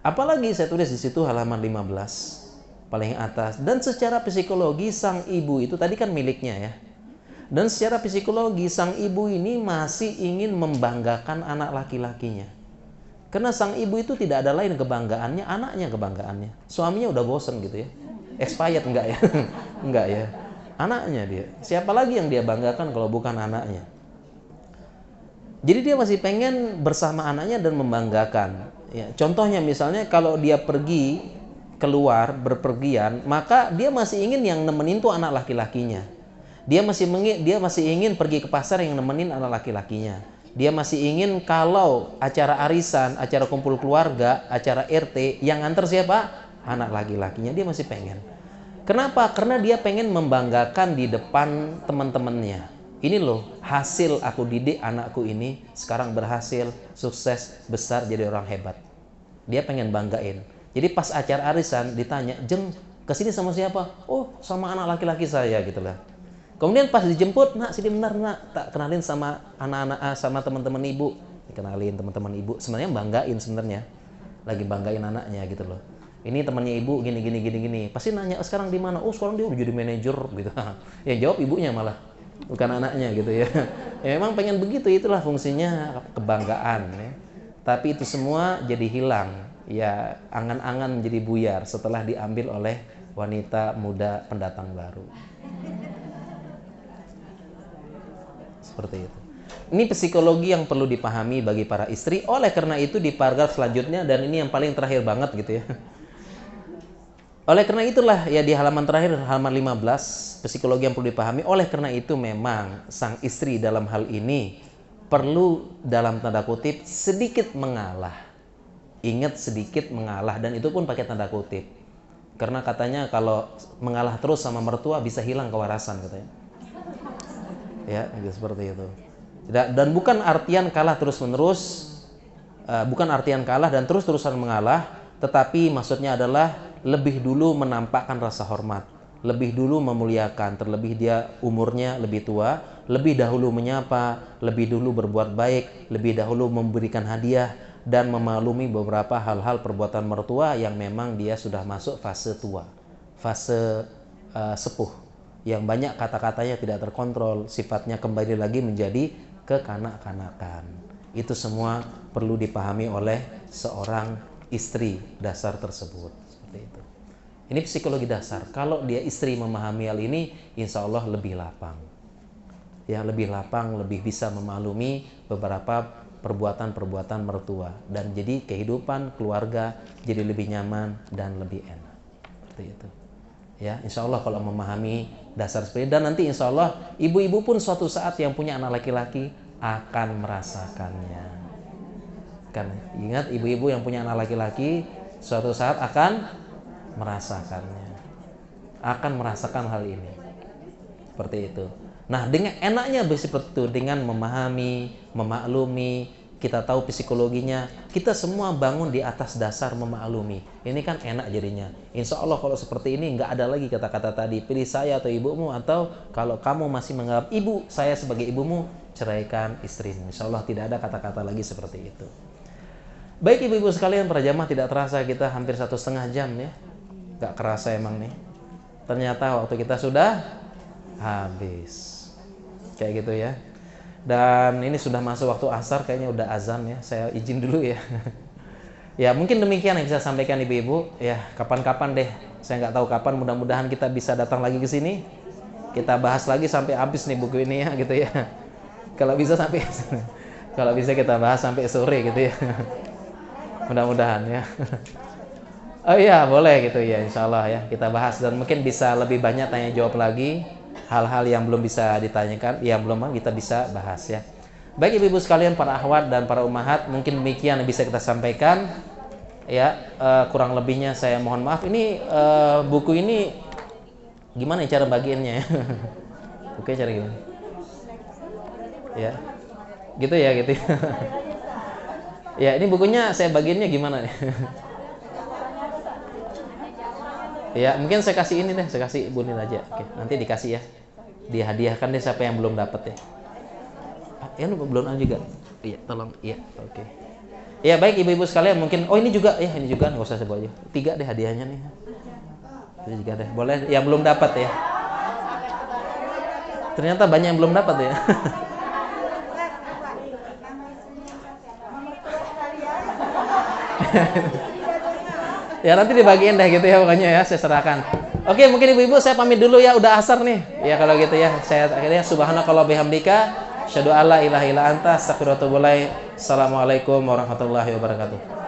Apalagi saya tulis di situ halaman 15 paling atas, dan secara psikologi sang ibu itu tadi kan miliknya ya, dan secara psikologi sang ibu ini masih ingin membanggakan anak laki-lakinya, karena sang ibu itu tidak ada lain kebanggaannya, anaknya kebanggaannya. Suaminya udah bosen gitu ya, expired enggak ya? Enggak ya, anaknya dia. Siapa lagi yang dia banggakan kalau bukan anaknya? Jadi dia masih pengen bersama anaknya dan membanggakan. Ya, contohnya misalnya kalau dia pergi keluar berpergian, maka dia masih ingin yang nemenin tuh anak laki-lakinya. Dia masih ingin pergi ke pasar yang nemenin anak laki-lakinya. Dia masih ingin kalau acara arisan, acara kumpul keluarga, acara RT, yang antar siapa? Anak laki-lakinya. Dia masih pengen. Kenapa? Karena dia pengen membanggakan di depan teman-temannya. Ini loh hasil aku didik anakku ini, sekarang berhasil, sukses, besar, jadi orang hebat. Dia pengen banggain. Jadi pas acara arisan ditanya, "Jeng, kesini sama siapa?" "Oh, sama anak laki-laki saya," gitu lah. Kemudian pas dijemput, "Nak, sini benar, Nak, tak kenalin sama anak-anak, sama teman-teman ibu." Dikenalin teman-teman ibu, sebenarnya banggain sebenarnya. Lagi banggain anaknya gitu loh. Ini temannya ibu gini. Pasti nanya, "Sekarang di mana?" "Oh, sekarang dia udah jadi manajer," gitu. Yang jawab ibunya malah, bukan anaknya gitu ya. Ya memang pengen begitu, itulah fungsinya kebanggaan ya. Tapi itu semua jadi hilang. Ya, angan-angan menjadi buyar setelah diambil oleh wanita muda pendatang baru. Seperti itu. Ini psikologi yang perlu dipahami bagi para istri. Oleh karena itu di paragraf selanjutnya, dan ini yang paling terakhir banget gitu ya. Oleh karena itulah ya di halaman terakhir, halaman 15, psikologi yang perlu dipahami. Oleh karena itu memang sang istri dalam hal ini perlu dalam tanda kutip sedikit mengalah. Ingat, sedikit mengalah, dan itu pun pakai tanda kutip. Karena katanya kalau mengalah terus sama mertua bisa hilang kewarasan katanya. Ya, seperti itu. Dan bukan artian kalah terus-menerus, bukan artian kalah dan terus-terusan mengalah, tetapi maksudnya adalah lebih dulu menampakkan rasa hormat, lebih dulu memuliakan, terlebih dia umurnya lebih tua, lebih dahulu menyapa, lebih dulu berbuat baik, lebih dahulu memberikan hadiah, dan memaklumi beberapa hal-hal perbuatan mertua yang memang dia sudah masuk fase tua, fase sepuh, yang banyak kata-katanya tidak terkontrol, sifatnya kembali lagi menjadi kekanak-kanakan. Itu semua perlu dipahami oleh seorang istri dasar tersebut. Seperti itu. Ini psikologi dasar. Kalau dia istri memahami hal ini, insya Allah lebih lapang. Ya, lebih lapang, lebih bisa memaklumi beberapa perbuatan-perbuatan mertua, dan jadi kehidupan keluarga jadi lebih nyaman dan lebih enak. Seperti itu. Ya, insya Allah kalau memahami dasar seperti itu, dan nanti insya Allah ibu-ibu pun suatu saat yang punya anak laki-laki akan merasakannya. Kan ingat, ibu-ibu yang punya anak laki-laki suatu saat akan merasakannya, akan merasakan hal ini. Seperti itu. Nah, dengan enaknya seperti itu, dengan memahami, memaklumi, kita tahu psikologinya, kita semua bangun di atas dasar memaklumi. Ini kan enak jadinya. Insya Allah kalau seperti ini nggak ada lagi kata-kata tadi, pilih saya atau ibumu, atau kalau kamu masih menganggap ibu saya sebagai ibumu, ceraikan istrimu. Insya Allah tidak ada kata-kata lagi seperti itu. Baik ibu-ibu sekalian, para jamaah, tidak terasa kita hampir 1,5 jam ya. Gak kerasa emang nih. Ternyata waktu kita sudah habis. Kayak gitu ya. Dan ini sudah masuk waktu asar, kayaknya udah azan ya. Saya izin dulu ya. Ya mungkin demikian yang bisa sampaikan ibu-ibu. Ya kapan-kapan deh. Saya nggak tahu kapan. Mudah-mudahan kita bisa datang lagi ke sini. Kita bahas lagi sampai habis nih buku ini ya, gitu ya. Kalau bisa sampai, kalau bisa kita bahas sampai sore gitu ya. Mudah-mudahan ya. Oh iya boleh gitu ya, insya Allah ya kita bahas, dan mungkin bisa lebih banyak tanya jawab lagi, hal-hal yang belum bisa ditanyakan, yang belum kita bisa bahas ya. Baik ibu-ibu sekalian, para akhwat dan para ummahat, mungkin demikian yang bisa kita sampaikan ya. Kurang lebihnya saya mohon maaf. Ini buku ini gimana cara bagiannya ya? Oke, cara gimana? Ya, gitu ya gitu. Ya ini bukunya saya bagiannya gimana nih? Ya mungkin saya kasih ini deh, saya kasih Ibu Nil aja. Oke, nanti dikasih ya, dihadiahkan deh siapa yang belum dapat ya. Ya belum ada juga. Iya tolong. Iya oke. Ya baik ibu-ibu sekalian, mungkin ini juga ya, ini juga nggak usah saya bawa aja. 3 deh hadiahnya nih. Ini juga deh, boleh yang belum dapat ya. Ternyata banyak yang belum dapat ya. Ya nanti dibagiin deh gitu ya, pokoknya ya saya serahkan. Oke, mungkin ibu-ibu saya pamit dulu ya, udah asar nih. Ya kalau gitu ya, saya akhirnya subhanakallah bihamdika, asyhadu alla ilaha illa anta, astaghfiruka wa atubu ilaik. Assalamualaikum warahmatullahi wabarakatuh.